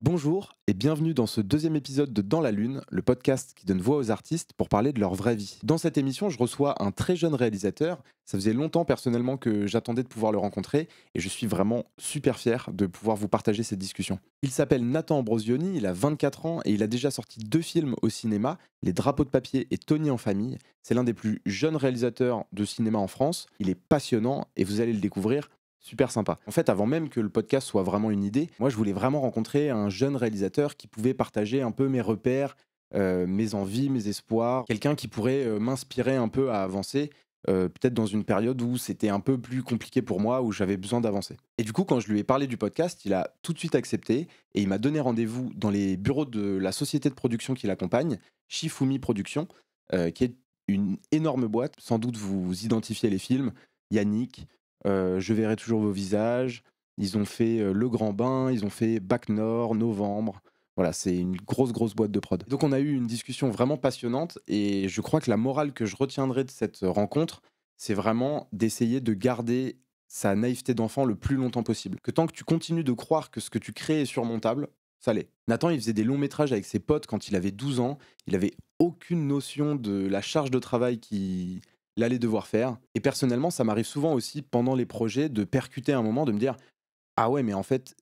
Bonjour et bienvenue dans ce deuxième épisode de Dans la Lune, le podcast qui donne voix aux artistes pour parler de leur vraie vie. Dans cette émission, je reçois un très jeune réalisateur. Ça faisait longtemps personnellement que j'attendais de pouvoir le rencontrer et je suis vraiment super fier de pouvoir vous partager cette discussion. Il s'appelle Nathan Ambrosioni, il a 24 ans et il a déjà sorti 2 films au cinéma, Les Drapeaux de papier et Tony en famille. C'est l'un des plus jeunes réalisateurs de cinéma en France. Il est passionnant et vous allez le découvrir. Super sympa. En fait, avant même que le podcast soit vraiment une idée, moi je voulais vraiment rencontrer un jeune réalisateur qui pouvait partager un peu mes repères, mes envies, mes espoirs, quelqu'un qui pourrait m'inspirer un peu à avancer, peut-être dans une période où c'était un peu plus compliqué pour moi, où j'avais besoin d'avancer. Et du coup, quand je lui ai parlé du podcast, il a tout de suite accepté et il m'a donné rendez-vous dans les bureaux de la société de production qui l'accompagne, Shifumi Productions, qui est une énorme boîte. Sans doute vous identifiez les films, Yannick, Je verrai toujours vos visages. Ils ont fait Le Grand Bain, ils ont fait Bac Nord, Novembre. Voilà, c'est une grosse boîte de prod. Donc on a eu une discussion vraiment passionnante et je crois que la morale que je retiendrai de cette rencontre, c'est vraiment d'essayer de garder sa naïveté d'enfant le plus longtemps possible. Que tant que tu continues de croire que ce que tu crées est surmontable, ça l'est. Nathan, il faisait des longs métrages avec ses potes quand il avait 12 ans. Il avait aucune notion de la charge de travail qui allait devoir faire. Et personnellement, ça m'arrive souvent aussi pendant les projets de percuter un moment, de me dire ah ouais, mais en fait,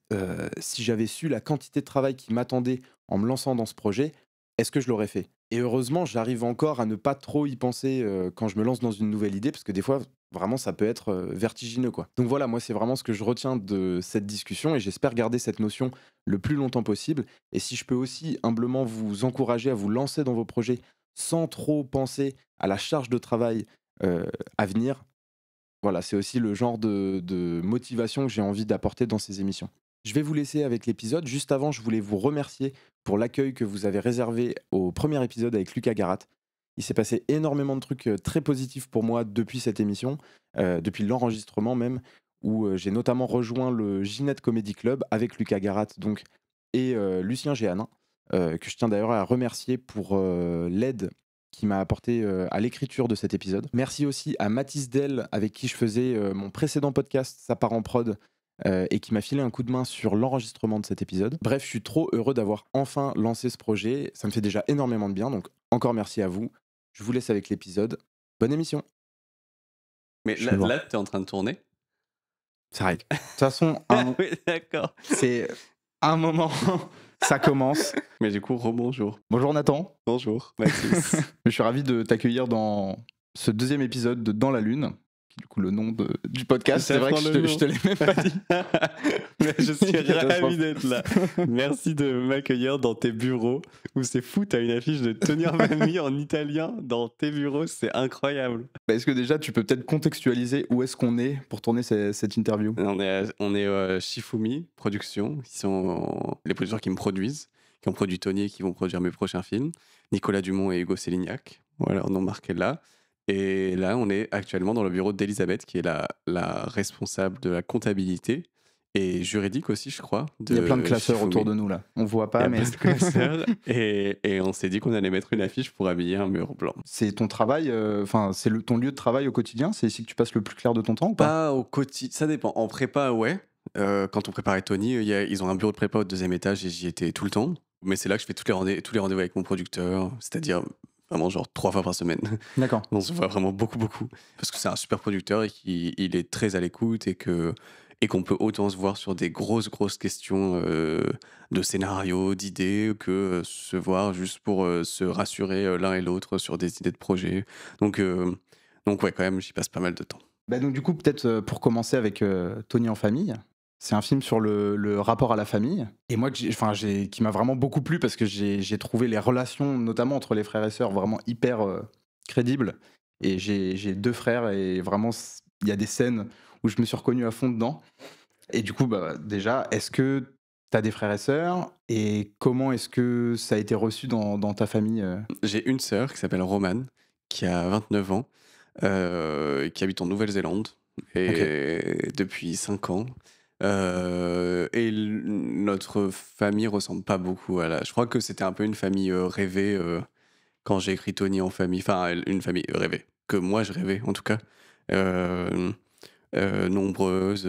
si j'avais su la quantité de travail qui m'attendait en me lançant dans ce projet, est-ce que je l'aurais fait? Et heureusement, j'arrive encore à ne pas trop y penser, quand je me lance dans une nouvelle idée, parce que des fois, vraiment, ça peut être, vertigineux, quoi. Donc voilà, moi, c'est vraiment ce que je retiens de cette discussion et j'espère garder cette notion le plus longtemps possible. Et si je peux aussi humblement vous encourager à vous lancer dans vos projets sans trop penser à la charge de travail, à venir, voilà, c'est aussi le genre de motivation que j'ai envie d'apporter dans ces émissions. Je vais vous laisser avec l'épisode. Juste avant, je voulais vous remercier pour l'accueil que vous avez réservé au premier épisode avec Lucas Garat. Il s'est passé énormément de trucs très positifs pour moi depuis cette émission, depuis l'enregistrement même, où j'ai notamment rejoint le Ginette Comedy Club avec Lucas Garat donc, et Lucien Géanin, que je tiens d'ailleurs à remercier pour l'aide qui m'a apporté à l'écriture de cet épisode. Merci aussi à Mathis Dell, avec qui je faisais mon précédent podcast, Ça part en prod, et qui m'a filé un coup de main sur l'enregistrement de cet épisode. Bref, je suis trop heureux d'avoir enfin lancé ce projet. Ça me fait déjà énormément de bien, donc encore merci à vous. Je vous laisse avec l'épisode. Bonne émission. Mais Je vais voir. là tu es en train de tourner? Ça règle. De toute façon, Oui, d'accord. c'est un moment, ça commence. Mais du coup, rebonjour. Bonjour Nathan. Bonjour, Mathis. Je suis ravi de t'accueilir dans ce deuxième épisode de Dans la Lune, qui est du coup le nom du podcast. C'est vrai que je te l'ai même pas dit. Mais je suis Catastrophe. ravi d'être là. Merci de m'accueillir dans tes bureaux où c'est fou, t'as une affiche de Tony Mamie en italien dans tes bureaux, c'est incroyable. Bah, est-ce que déjà tu peux peut-être contextualiser où est-ce qu'on est pour tourner cette interview? On est Shifumi Productions, qui sont les producteurs qui me produisent, qui ont produit Tony et qui vont produire mes prochains films. Nicolas Dumont et Hugo Sélignac, voilà, leur nom marqué là. Et là, on est actuellement dans le bureau d'Elisabeth, qui est la responsable de la comptabilité et juridique aussi, je crois. Il y a plein de classeurs Shifumi. autour de nous là. On voit Il y pas, a mais plein de classeurs. Et on s'est dit qu'on allait mettre une affiche pour habiller un mur blanc. c'est ton travail, enfin c'est ton lieu de travail au quotidien. C'est ici que tu passes le plus clair de ton temps ou pas? Pas au quotidien, ça dépend. En prépa, ouais. Quand on préparait Tony, ils ont un bureau de prépa au deuxième étage et j'y étais tout le temps. Mais c'est là que je fais tous les rendez-vous avec mon producteur, c'est-à-dire vraiment genre 3 fois par semaine. D'accord. On se voit vraiment beaucoup. Parce que c'est un super producteur et qu'il est très à l'écoute et qu'on peut autant se voir sur des grosses questions de scénario, d'idées, que se voir juste pour se rassurer l'un et l'autre sur des idées de projet. Donc ouais, quand même, j'y passe pas mal de temps. Bah donc du coup peut-être pour commencer avec Tony en famille. C'est un film sur le rapport à la famille. Et moi, qui m'a vraiment beaucoup plu parce que j'ai trouvé les relations, notamment entre les frères et sœurs, vraiment hyper crédibles. Et j'ai 2 frères et vraiment, il y a des scènes où je me suis reconnu à fond dedans. Et du coup, bah, déjà, est-ce que tu as des frères et sœurs? Et comment est-ce que ça a été reçu dans ta famille J'ai une sœur qui s'appelle Romane, qui a 29 ans, qui habite en Nouvelle-Zélande et depuis 5 ans. Notre famille ressemble pas beaucoup à la. Je crois que c'était un peu une famille rêvée quand j'ai écrit Tony en famille. Enfin, une famille rêvée. Que moi, je rêvais, en tout cas. Euh, Nombreuse,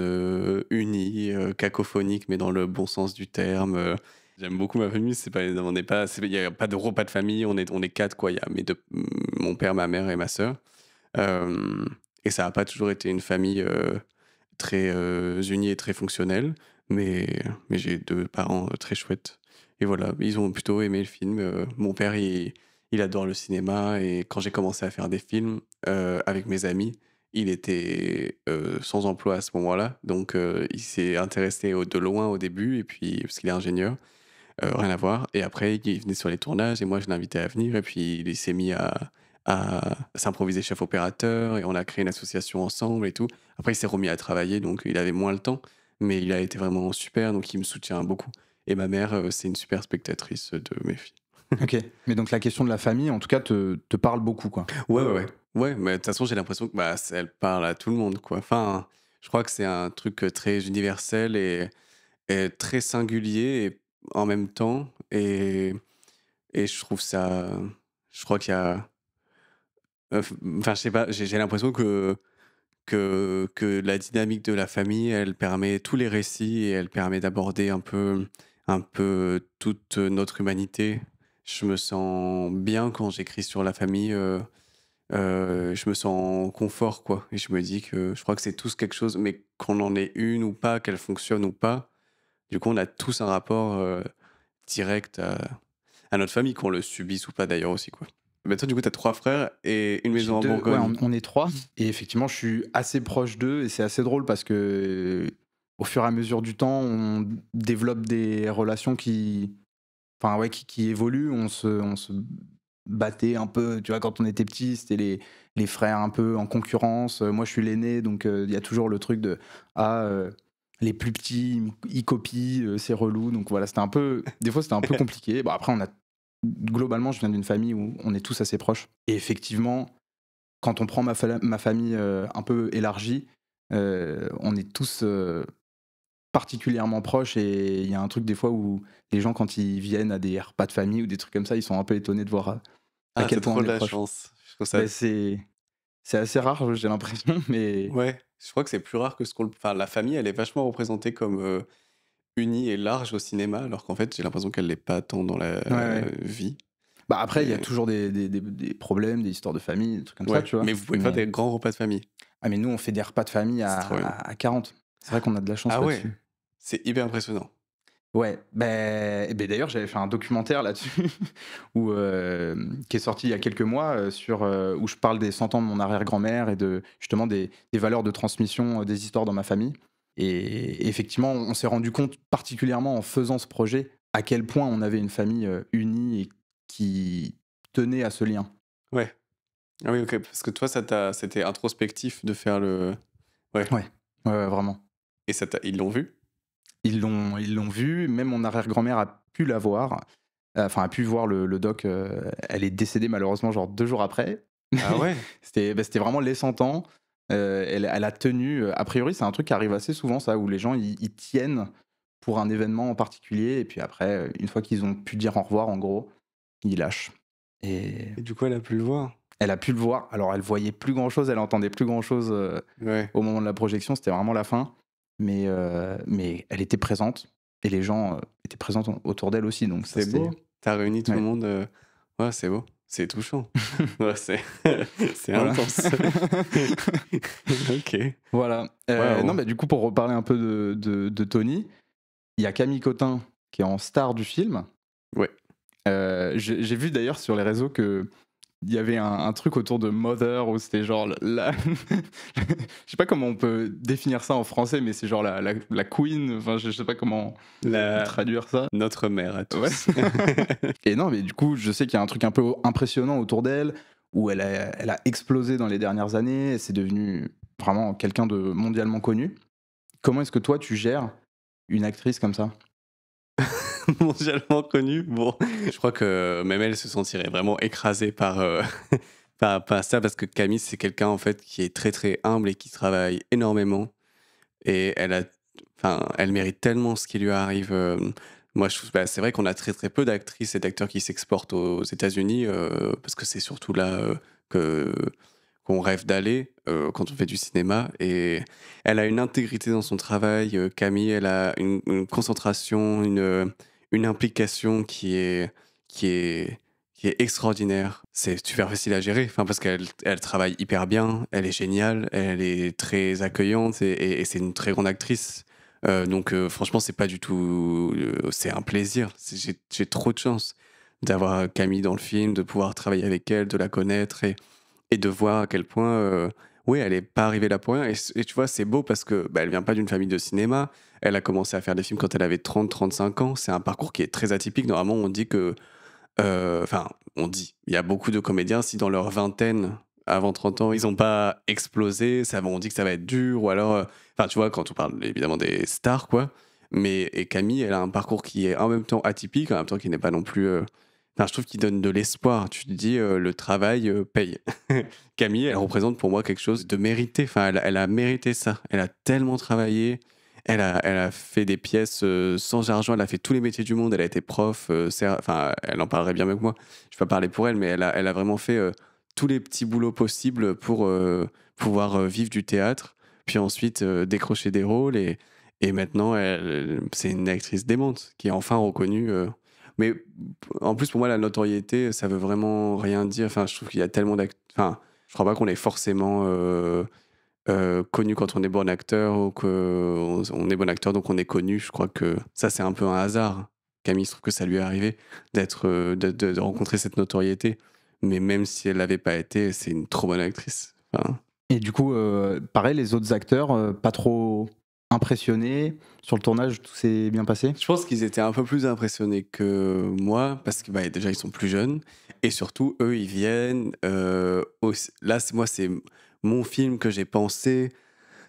unie, cacophonique, mais dans le bon sens du terme. J'aime beaucoup ma famille. On n'est pas, il n'y a pas de repas de famille. On est quatre, quoi. Il y a mon père, ma mère et ma sœur. Euh, et ça n'a pas toujours été une famille très unie et très fonctionnelle. Mais, mais j'ai deux parents très chouettes. Et voilà, ils ont plutôt aimé le film. Mon père, il adore le cinéma. Et quand j'ai commencé à faire des films avec mes amis, il était sans emploi à ce moment-là. Donc, il s'est intéressé de loin au début, et puis, parce qu'il est ingénieur. Rien à voir. Et après, il venait sur les tournages et moi, je l'invitais à venir. Et puis, il s'est mis à s'improviser chef opérateur et on a créé une association ensemble et tout. Après, il s'est remis à travailler, donc il avait moins le temps, mais il a été vraiment super, donc il me soutient beaucoup. Et ma mère, c'est une super spectatrice de mes films. Ok, mais donc la question de la famille, en tout cas, te parle beaucoup, quoi. Ouais. Ouais, mais de toute façon, j'ai l'impression que elle parle à tout le monde, quoi. Enfin, je crois que c'est un truc très universel et très singulier et en même temps. Et je trouve ça. Je crois qu'il y a. Enfin, je sais pas, j'ai l'impression que la dynamique de la famille, elle permet tous les récits et elle permet d'aborder un peu toute notre humanité. Je me sens bien quand j'écris sur la famille. Je me sens confort, quoi. Et je me dis que je crois que c'est tous quelque chose, mais qu'on en ait une ou pas, qu'elle fonctionne ou pas. Du coup, on a tous un rapport direct à notre famille, qu'on le subisse ou pas d'ailleurs aussi, quoi. Mais toi, du coup, t'as 3 frères et une maison en Ouais, Bourgogne. on est trois. Et effectivement, je suis assez proche d'eux et c'est assez drôle parce que au fur et à mesure du temps, on développe des relations enfin ouais, qui évoluent. On se battait un peu, tu vois, quand on était petit, c'était les frères un peu en concurrence. Moi, je suis l'aîné, donc il y a toujours le truc de les plus petits, ils copient, c'est relou. Donc voilà, des fois, c'était un peu compliqué. Bon, après, globalement, je viens d'une famille où on est tous assez proches. Et effectivement, quand on prend ma famille un peu élargie, on est tous particulièrement proches et il y a un truc des fois où les gens, quand ils viennent à des repas de famille ou des trucs comme ça, ils sont un peu étonnés de voir à Ah, quel t'as point trop on de est la proches. chance. Je trouve ça. Ben, c'est assez rare, j'ai l'impression, mais Ouais, je crois que c'est plus rare que ce qu'on. Enfin, la famille, elle est vachement représentée comme unie et large au cinéma, alors qu'en fait, j'ai l'impression qu'elle l'est pas tant dans la ouais, ouais. vie. Bah après, il y a Et... toujours des problèmes, des histoires de famille, des trucs comme ça, Ouais, tu vois. mais vous pouvez faire des grands repas de famille. Mais nous, on fait des repas de famille C'est trop bien. à 40. C'est vrai qu'on a de la chance Ah ouais, là-dessus. c'est hyper impressionnant. Ouais, d'ailleurs, j'avais fait un documentaire là-dessus qui est sorti il y a quelques mois où je parle des 100 ans de mon arrière-grand-mère et justement des valeurs de transmission des histoires dans ma famille. Et effectivement, on s'est rendu compte, particulièrement en faisant ce projet, à quel point on avait une famille unie et qui tenait à ce lien. Ouais. Ah oui, ok, parce que toi, c'était introspectif de faire le. Ouais. Ouais, ouais, vraiment. Et ils l'ont vu? Ils l'ont vu, même mon arrière-grand-mère a pu la voir, enfin a pu voir le doc. Elle est décédée malheureusement genre 2 jours après. Ah ouais? C'était vraiment les 100 ans. Elle a tenu. A priori, c'est un truc qui arrive assez souvent, ça, où les gens ils tiennent pour un événement en particulier, et puis après, une fois qu'ils ont pu dire au revoir, en gros, ils lâchent. Et Et du coup, elle a pu le voir? elle a pu le voir. Alors, elle voyait plus grand-chose, elle entendait plus grand-chose Ouais. au moment de la projection. C'était vraiment la fin. Mais elle était présente et les gens étaient présents autour d'elle aussi. Donc ça, C'est beau. T'as réuni tout le ouais. monde. Ouais, c'est beau. C'est touchant. Ouais, c'est Voilà. intense. Ok. Voilà. Waouh. Non, du coup, pour reparler un peu de Tony, il y a Camille Cotin qui est en star du film. Ouais. J'ai vu d'ailleurs sur les réseaux que il y avait un truc autour de Mother où c'était genre je sais pas comment on peut définir ça en français, mais c'est genre la queen, enfin je sais pas comment traduire ça. Notre mère à Ouais. tous. Et non, mais du coup, je sais qu'il y a un truc un peu impressionnant autour d'elle, où elle a explosé dans les dernières années, c'est devenu vraiment quelqu'un de mondialement connu. Comment est-ce que toi, tu gères une actrice comme ça? Mondialement connue. Bon, je crois que même elle se sentirait vraiment écrasée par ça, parce que Camille, c'est quelqu'un en fait qui est très très humble et qui travaille énormément. Et elle mérite tellement ce qui lui arrive. Moi, je trouve, c'est vrai qu'on a très très peu d'actrices et d'acteurs qui s'exportent aux États-Unis, parce que c'est surtout là que qu'on rêve d'aller quand on fait du cinéma. Et elle a une intégrité dans son travail. Camille, elle a une concentration, une implication qui est extraordinaire. C'est super facile à gérer, enfin, parce qu'elle travaille hyper bien, elle est géniale, elle est très accueillante et c'est une très grande actrice. Donc franchement, c'est pas du tout... c'est un plaisir. J'ai trop de chance d'avoir Camille dans le film, de pouvoir travailler avec elle, de la connaître et de voir à quel point... oui, elle est pas arrivée là pour rien. Et tu vois, c'est beau parce que elle vient pas d'une famille de cinéma. Elle a commencé à faire des films quand elle avait 30-35 ans. C'est un parcours qui est très atypique. Normalement, on dit que enfin, on dit, il y a beaucoup de comédiens, si dans leur vingtaine, avant 30 ans, ils n'ont pas explosé, on dit que ça va être dur, ou alors, enfin, tu vois, quand on parle évidemment des stars, quoi. Et Camille, elle a un parcours qui est en même temps atypique, en même temps qui n'est pas non plus. Enfin, je trouve qu'il donne de l'espoir. Tu te dis, le travail paye. Camille, elle représente pour moi quelque chose de mérité. Enfin, elle a mérité ça. Elle a tellement travaillé. Elle a fait des pièces sans argent, elle a fait tous les métiers du monde, elle a été prof, enfin, elle en parlerait bien mieux que moi, je peux pas parler pour elle, mais elle a vraiment fait tous les petits boulots possibles pour pouvoir vivre du théâtre, puis ensuite décrocher des rôles, et maintenant, c'est une actrice démente qui est enfin reconnue. Mais en plus, pour moi, la notoriété, ça veut vraiment rien dire. Enfin, je trouve qu'il y a tellement d'acteurs. Enfin, je crois pas qu'on est forcément connu quand on est bon acteur ou qu'on est bon acteur donc on est connu. Je crois que ça c'est un peu un hasard. Camille, je trouve que ça lui est arrivé de rencontrer cette notoriété, mais même si elle l'avait pas été, c'est une trop bonne actrice. Enfin, Et du coup, pareil, les autres acteurs, pas trop impressionnés sur le tournage, tout s'est bien passé? je pense qu'ils étaient un peu plus impressionnés que moi parce que déjà ils sont plus jeunes et surtout eux ils viennent là moi c'est mon film que j'ai pensé.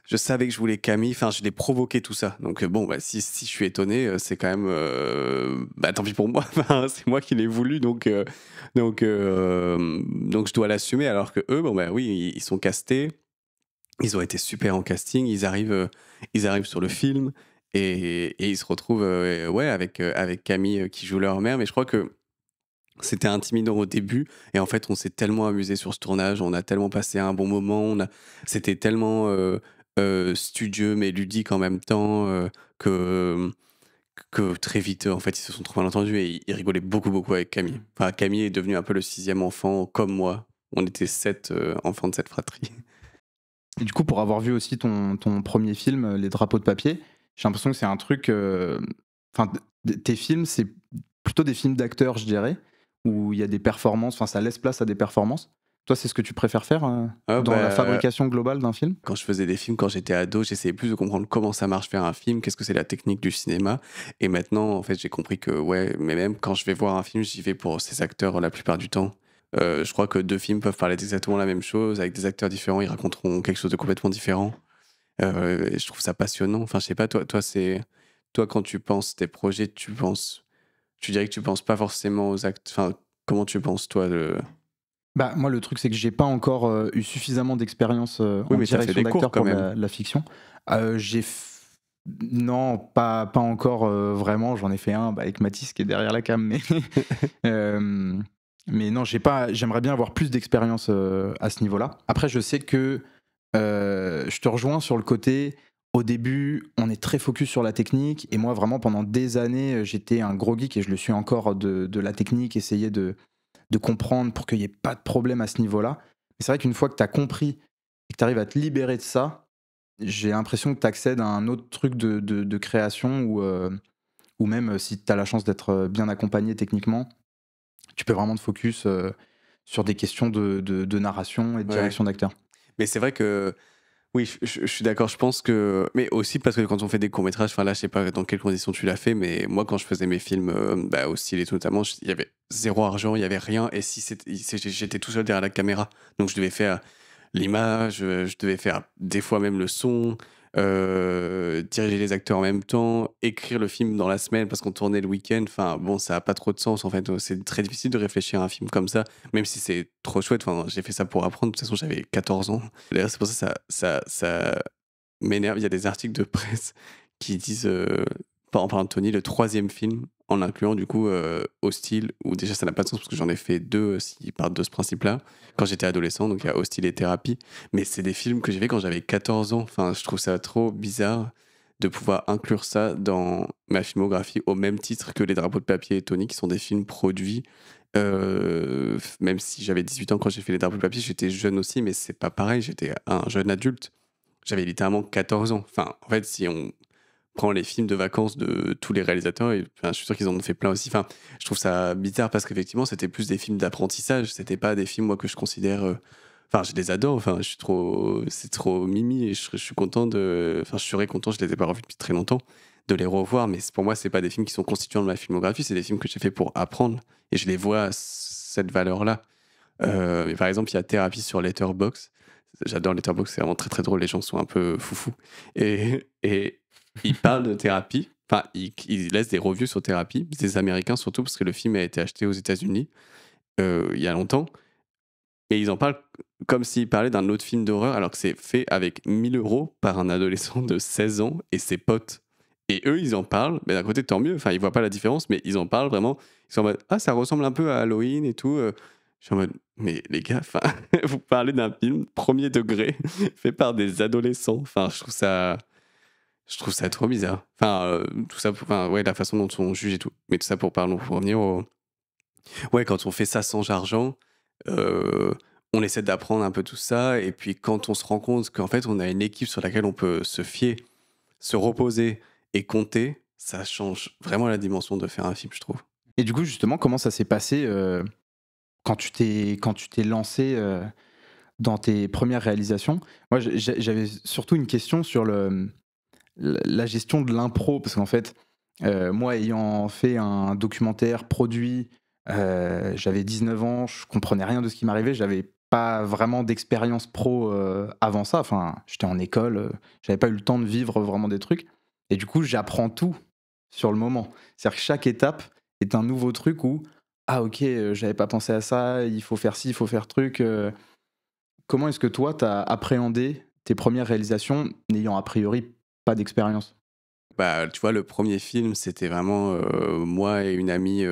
Je savais que je voulais Camille, enfin je l'ai provoqué tout ça. Donc bon, si je suis étonné, c'est quand même... tant pis pour moi, Enfin, c'est moi qui l'ai voulu, donc je dois l'assumer. Alors que eux, oui, ils sont castés, ils ont été super en casting, ils arrivent sur le film et ils se retrouvent ouais, avec Camille qui joue leur mère. Mais je crois que c'était intimidant au début et en fait on s'est tellement amusé sur ce tournage, on a tellement passé un bon moment, c'était tellement studieux mais ludique en même temps que très vite en fait ils se sont trouvés entendus et ils rigolaient beaucoup beaucoup avec Camille. Enfin, Camille est devenu un peu le sixième enfant comme moi, on était 7 enfants de cette fratrie. Et du coup, pour avoir vu aussi ton premier film, Les Drapeaux de papier, j'ai l'impression que c'est un truc. Enfin, tes films, c'est plutôt des films d'acteurs, je dirais, où il y a des performances, enfin, ça laisse place à des performances. Toi, c'est ce que tu préfères faire Ah, dans la fabrication globale d'un film? Quand je faisais des films, quand j'étais ado, j'essayais plus de comprendre comment ça marche faire un film, qu'est-ce que c'est la technique du cinéma. Et maintenant, en fait, j'ai compris que, ouais, mais même quand je vais voir un film, j'y vais pour ces acteurs la plupart du temps. Je crois que deux films peuvent parler exactement la même chose, avec des acteurs différents, ils raconteront quelque chose de complètement différent. Et je trouve ça passionnant. Enfin, je sais pas, toi, quand tu penses tes projets, tu dirais que tu penses pas forcément aux actes. Enfin, comment tu penses, toi, Bah, moi, le truc, c'est que j'ai pas encore eu suffisamment d'expérience Oui, en mais t'as fait direction des cours d'acteur quand pour même. la fiction. Non, pas encore vraiment. J'en ai fait un avec Mathis qui est derrière la cam, euh, mais non, j'aimerais bien avoir plus d'expérience à ce niveau-là. Après, je sais que je te rejoins sur le côté. Au début, on est très focus sur la technique, et moi, vraiment, pendant des années, j'étais un gros geek, et je le suis encore de la technique, essayer de comprendre pour qu'il n'y ait pas de problème à ce niveau-là. Mais c'est vrai qu'une fois que tu as compris et que tu arrives à te libérer de ça, j'ai l'impression que tu accèdes à un autre truc de création ou même si tu as la chance d'être bien accompagné techniquement, tu peux vraiment te focus sur des questions de narration et de Ouais. direction d'acteur. Mais c'est vrai que oui, je suis d'accord. Je pense que, mais aussi parce que quand on fait des courts métrages, enfin là, je sais pas dans quelles conditions tu l'as fait, mais moi, quand je faisais mes films, au style et tout notamment, il y avait zéro argent, il y avait rien, et j'étais tout seul derrière la caméra, donc je devais faire l'image, je devais faire des fois même le son, diriger les acteurs en même temps, écrire le film dans la semaine parce qu'on tournait le week-end. Enfin bon, ça a pas trop de sens en fait. C'est très difficile de réfléchir à un film comme ça, même si c'est trop chouette. Enfin, j'ai fait ça pour apprendre. De toute façon, j'avais 14 ans. D'ailleurs, c'est pour ça que ça m'énerve. Il y a des articles de presse qui disent, en parlant de Tony, le troisième film, en incluant du coup Hostile, où déjà ça n'a pas de sens parce que j'en ai fait deux s'ils partent de ce principe-là, quand j'étais adolescent, donc il y a Hostile et Thérapie. Mais c'est des films que j'ai fait quand j'avais 14 ans. Enfin, je trouve ça trop bizarre de pouvoir inclure ça dans ma filmographie au même titre que Les Drapeaux de papier et Tony, qui sont des films produits. Même si j'avais 18 ans quand j'ai fait Les Drapeaux de papier, j'étais jeune aussi, mais c'est pas pareil, j'étais un jeune adulte. J'avais littéralement 14 ans. Enfin, en fait, si on prend les films de vacances de tous les réalisateurs, et, enfin, je suis sûr qu'ils en ont fait plein aussi. Enfin, je trouve ça bizarre parce qu'effectivement, c'était plus des films d'apprentissage. C'était pas des films, moi, que je considère. Enfin, je les adore. Enfin, c'est trop mimi et je suis content de. Enfin, je serais content. Je les ai pas revus depuis très longtemps de les revoir. Mais pour moi, c'est pas des films qui sont constituants de ma filmographie. C'est des films que j'ai fait pour apprendre et je les vois à cette valeur-là. Mais par exemple, il y a Thérapie sur Letterboxd. J'adore Letterboxd, c'est vraiment très très drôle. Les gens sont un peu foufous et ils parlent de thérapie. Enfin, ils laissent des reviews sur Thérapie, des Américains surtout, parce que le film a été acheté aux États-Unis il y a longtemps. Et ils en parlent comme s'ils parlaient d'un autre film d'horreur, alors que c'est fait avec 1 000 € par un adolescent de 16 ans et ses potes. Et eux, ils en parlent, mais d'un côté, tant mieux. Enfin, ils voient pas la différence, mais ils en parlent vraiment. Ils sont en mode, ah, ça ressemble un peu à Halloween et tout. Je suis en mode, mais les gars, enfin, vous parlez d'un film premier degré fait par des adolescents. Enfin, je trouve ça trop bizarre. Enfin, tout ça, enfin, ouais, la façon dont on juge et tout. Mais tout ça pour revenir au. Ouais, quand on fait ça sans argent, on essaie d'apprendre un peu tout ça. Et puis quand on se rend compte qu'en fait, on a une équipe sur laquelle on peut se fier, se reposer et compter, ça change vraiment la dimension de faire un film, je trouve. Et du coup, justement, comment ça s'est passé quand tu t'es lancé dans tes premières réalisations? Moi, j'avais surtout une question sur la gestion de l'impro, parce qu'en fait, moi, ayant fait un documentaire produit, j'avais 19 ans, je comprenais rien de ce qui m'arrivait, j'avais pas vraiment d'expérience pro avant ça. Enfin, j'étais en école, j'avais pas eu le temps de vivre vraiment des trucs. Et du coup, j'apprends tout sur le moment. C'est-à-dire que chaque étape est un nouveau truc où, ah ok, j'avais pas pensé à ça, il faut faire ci, il faut faire truc. Comment est-ce que toi, t'as appréhendé tes premières réalisations n'ayant a priori pas d'expérience? Bah, tu vois, le premier film, c'était vraiment moi et une amie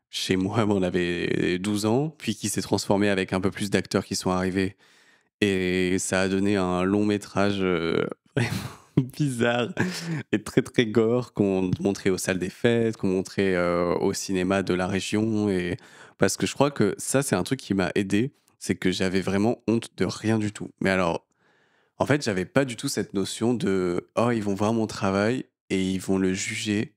chez moi, on avait 12 ans, puis qui s'est transformé avec un peu plus d'acteurs qui sont arrivés. Et ça a donné un long métrage vraiment bizarre et très très gore qu'on montrait aux salles des fêtes, qu'on montrait au cinéma de la région. Et parce que je crois que ça, c'est un truc qui m'a aidé, c'est que j'avais vraiment honte de rien du tout. Mais alors, en fait, j'avais pas du tout cette notion de oh, ils vont voir mon travail et ils vont le juger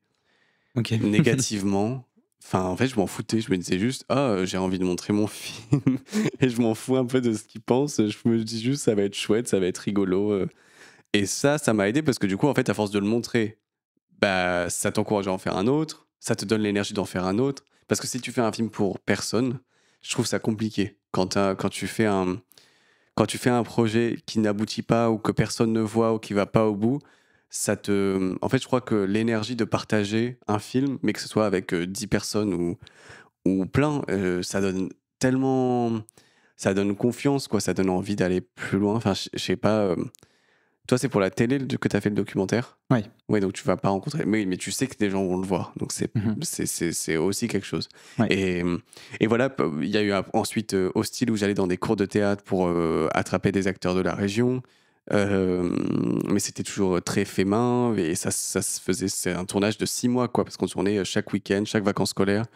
Ok. négativement. Enfin, en fait, je m'en foutais. Je me disais juste, ah, j'ai envie de montrer mon film. Et je m'en fous un peu de ce qu'ils pensent. Je me dis juste, ça va être chouette, ça va être rigolo. Et ça m'a aidé parce que du coup, en fait, à force de le montrer, bah, ça t'encourage à en faire un autre. Ça te donne l'énergie d'en faire un autre. Parce que si tu fais un film pour personne, je trouve ça compliqué. Quand tu fais un projet qui n'aboutit pas ou que personne ne voit ou qui va pas au bout, en fait, je crois que l'énergie de partager un film, mais que ce soit avec 10 personnes ou plein, ça donne tellement. Ça donne confiance, quoi. Ça donne envie d'aller plus loin. Enfin, je sais pas. Toi, c'est pour la télé que tu as fait le documentaire? Oui. Ouais, donc tu vas pas rencontrer. Mais tu sais que des gens vont le voir. Donc Mhm. c'est aussi quelque chose. Ouais. Et voilà, il y a eu ensuite Hostile où j'allais dans des cours de théâtre pour attraper des acteurs de la région. Mais c'était toujours très fait main et ça se faisait. C'est un tournage de 6 mois, quoi, parce qu'on tournait chaque week-end, chaque vacances scolaires.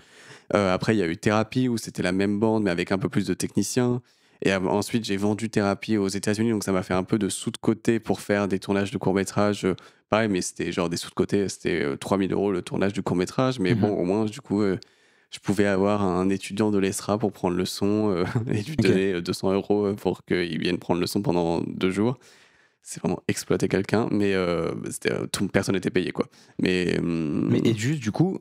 Après, il y a eu Thérapie où c'était la même bande, mais avec un peu plus de techniciens. Et ensuite, j'ai vendu Thérapie aux États-Unis, donc ça m'a fait un peu de sous de côté pour faire des tournages de courts-métrages. Pareil, mais c'était genre des sous de côté, c'était 3 000 € le tournage du court-métrage. Mais bon, au moins, du coup, je pouvais avoir un étudiant de l'ESRA pour prendre le son et lui donner 200 € pour qu'il vienne prendre le son pendant 2 jours. C'est vraiment exploiter quelqu'un, mais personne n'était payé, quoi. Mais Et juste, du coup,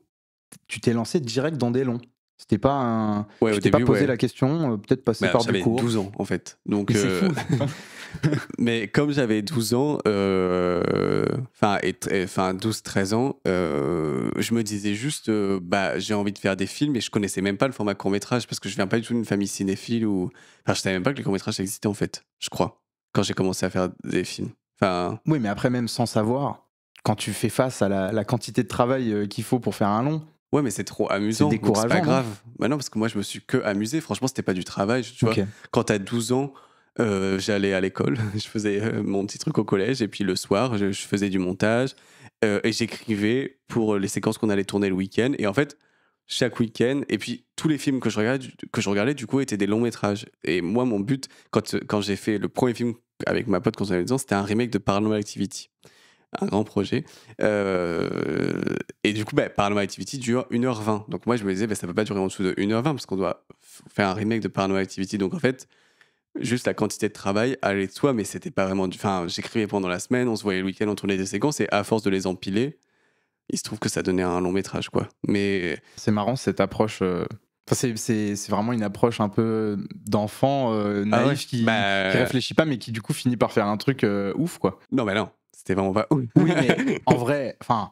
tu t'es lancé direct dans des longs. C'était pas un. Ouais, tu au t'es pas début, posé ouais. la question, peut-être passer Bah, par des j'avais cours. 12 ans, en fait. Donc, Mais c'est fou. mais comme j'avais 12 ans, enfin 12-13 ans, je me disais juste, bah, j'ai envie de faire des films et je connaissais même pas le format court-métrage parce que je viens pas du tout d'une famille cinéphile ou. Enfin, je savais même pas que les courts-métrages existaient, en fait, je crois, quand j'ai commencé à faire des films. Enfin, Oui, mais après, même sans savoir, quand tu fais face à la quantité de travail qu'il faut pour faire un long, ouais, mais c'est trop amusant, donc c'est décourageant, pas non? grave. Bah non, parce que moi, je me suis que amusé. Franchement, c'était pas du travail. Tu vois, Ok. quand t'as 12 ans, J'allais à l'école, je faisais mon petit truc au collège, et puis le soir, je faisais du montage, et j'écrivais pour les séquences qu'on allait tourner le week-end. Et en fait, chaque week-end, et puis tous les films que je regardais du coup, étaient des longs métrages. Et moi, mon but, quand j'ai fait le premier film avec ma pote quand on avait 10 ans, c'était un remake de Paranormal Activity. Un grand projet. Et du coup, Paranormal Activity dure 1h20. Donc moi, je me disais, ça peut pas durer en dessous de 1h20 parce qu'on doit faire un remake de Paranormal Activity. Donc en fait, juste la quantité de travail allait de soi, mais c'était pas vraiment Enfin, j'écrivais pendant la semaine, on se voyait le week-end, on tournait des séquences, et à force de les empiler, il se trouve que ça donnait un long métrage, quoi. Mais C'est marrant cette approche. Enfin, c'est vraiment une approche un peu d'enfant naïf qui réfléchit pas, mais qui du coup finit par faire un truc ouf, quoi. Non, non, c'était vraiment pas ouf. Oui, mais en vrai, enfin,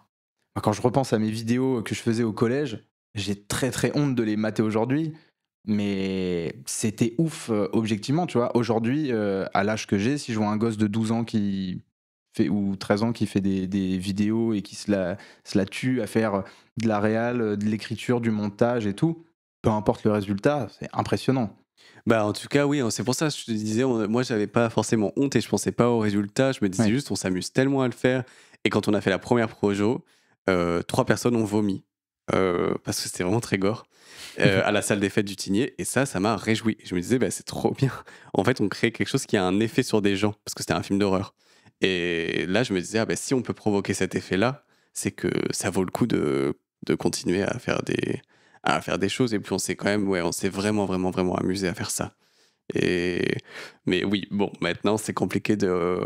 quand je repense à mes vidéos que je faisais au collège, j'ai très très honte de les mater aujourd'hui. Mais c'était ouf objectivement, tu vois. Aujourd'hui, à l'âge que j'ai, si je vois un gosse de 12 ans ou 13 ans qui fait des vidéos et qui se la tue à faire de la réal, de l'écriture, du montage et tout, peu importe le résultat, c'est impressionnant. En tout cas, oui, c'est pour ça que je te disais, moi, j'avais pas forcément honte et je pensais pas au résultat. Je me disais juste, on s'amuse tellement à le faire. Et quand on a fait la première projo, 3 personnes ont vomi. Parce que c'était vraiment très gore. À la salle des fêtes du Tigné, et ça m'a réjoui. Je me disais, c'est trop bien. En fait, on crée quelque chose qui a un effet sur des gens, parce que c'était un film d'horreur. Et là, je me disais, si on peut provoquer cet effet-là, c'est que ça vaut le coup de continuer à faire des choses. Et puis on s'est quand même, on s'est vraiment, vraiment, vraiment amusé à faire ça. Mais oui, bon, maintenant, c'est compliqué de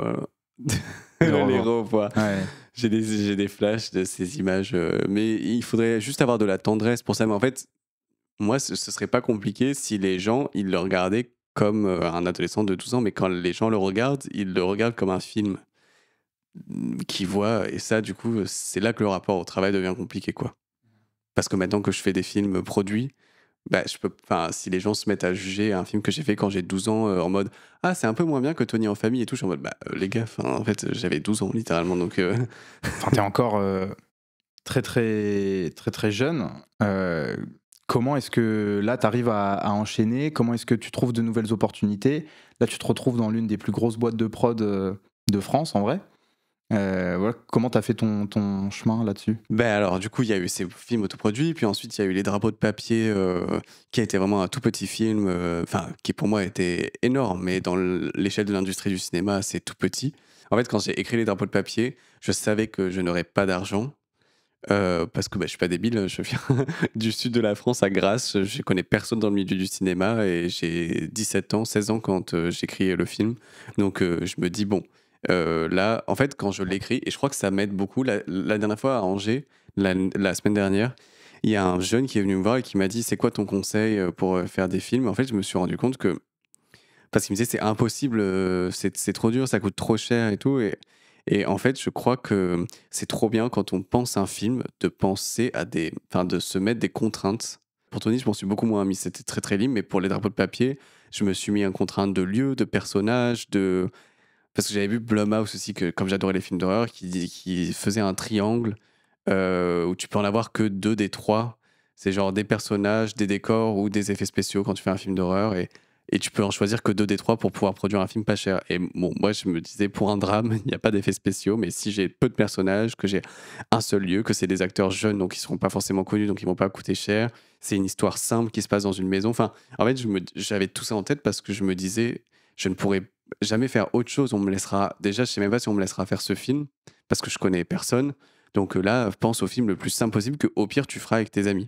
les revoir. Ouais. J'ai des flashs de ces images, mais il faudrait juste avoir de la tendresse pour ça. Mais en fait, moi, ce serait pas compliqué si les gens, ils le regardaient comme un adolescent de 12 ans, mais quand les gens le regardent, ils le regardent comme un film qu'ils voient. Et ça, du coup, c'est là que le rapport au travail devient compliqué, quoi. Parce que maintenant que je fais des films produits, si les gens se mettent à juger un film que j'ai fait quand j'ai 12 ans en mode « Ah, c'est un peu moins bien que Tony en famille » et tout, je suis en mode les gars, en fait, j'avais 12 ans littéralement, donc... Enfin, t'es encore très, très, très, très jeune. Comment est-ce que là, tu arrives à enchaîner? Comment est-ce que tu trouves de nouvelles opportunités? Là, tu te retrouves dans l'une des plus grosses boîtes de prod de France, en vrai. Voilà. Comment tu as fait ton chemin là-dessus? Alors, du coup, il y a eu ces films autoproduits, puis ensuite, il y a eu Les Drapeaux de papier, qui a été vraiment un tout petit film, qui pour moi était énorme, mais dans l'échelle de l'industrie du cinéma, c'est tout petit. En fait, quand j'ai écrit Les Drapeaux de papier, je savais que je n'aurais pas d'argent. Parce que je suis pas débile, je viens du sud de la France, à Grasse, je connais personne dans le milieu du cinéma et j'ai 17 ans, 16 ans quand j'écris le film. Donc je me dis, bon, là, en fait, quand je l'écris, et je crois que ça m'aide beaucoup, la dernière fois à Angers, la semaine dernière, il y a un jeune qui est venu me voir et qui m'a dit, c'est quoi ton conseil pour faire des films? En fait, je me suis rendu compte que, parce qu'il me disait, c'est impossible, c'est trop dur, ça coûte trop cher et tout. Et en fait, je crois que c'est trop bien quand on pense un film de penser de se mettre des contraintes. Pour Tony, je m'en suis beaucoup moins mis, c'était très très libre, mais pour Les Drapeaux de papier, je me suis mis une contrainte de lieu, de personnage, parce que j'avais vu Blumhouse aussi, que comme j'adorais les films d'horreur, qui faisait un triangle où tu peux en avoir que 2 des 3. C'est genre des personnages, des décors ou des effets spéciaux quand tu fais un film d'horreur. Et tu peux en choisir que 2 des 3 pour pouvoir produire un film pas cher. Et bon, moi, je me disais, pour un drame, il n'y a pas d'effets spéciaux, mais si j'ai peu de personnages, que j'ai un seul lieu, que c'est des acteurs jeunes, donc ils ne seront pas forcément connus, donc ils ne vont pas coûter cher, c'est une histoire simple qui se passe dans une maison. Enfin, en fait, j'avais tout ça en tête parce que je me disais, je ne pourrais jamais faire autre chose. On me laissera, déjà, je ne sais même pas si on me laissera faire ce film, parce que je connais personne. Donc là, pense au film le plus simple possible, que au pire, tu feras avec tes amis.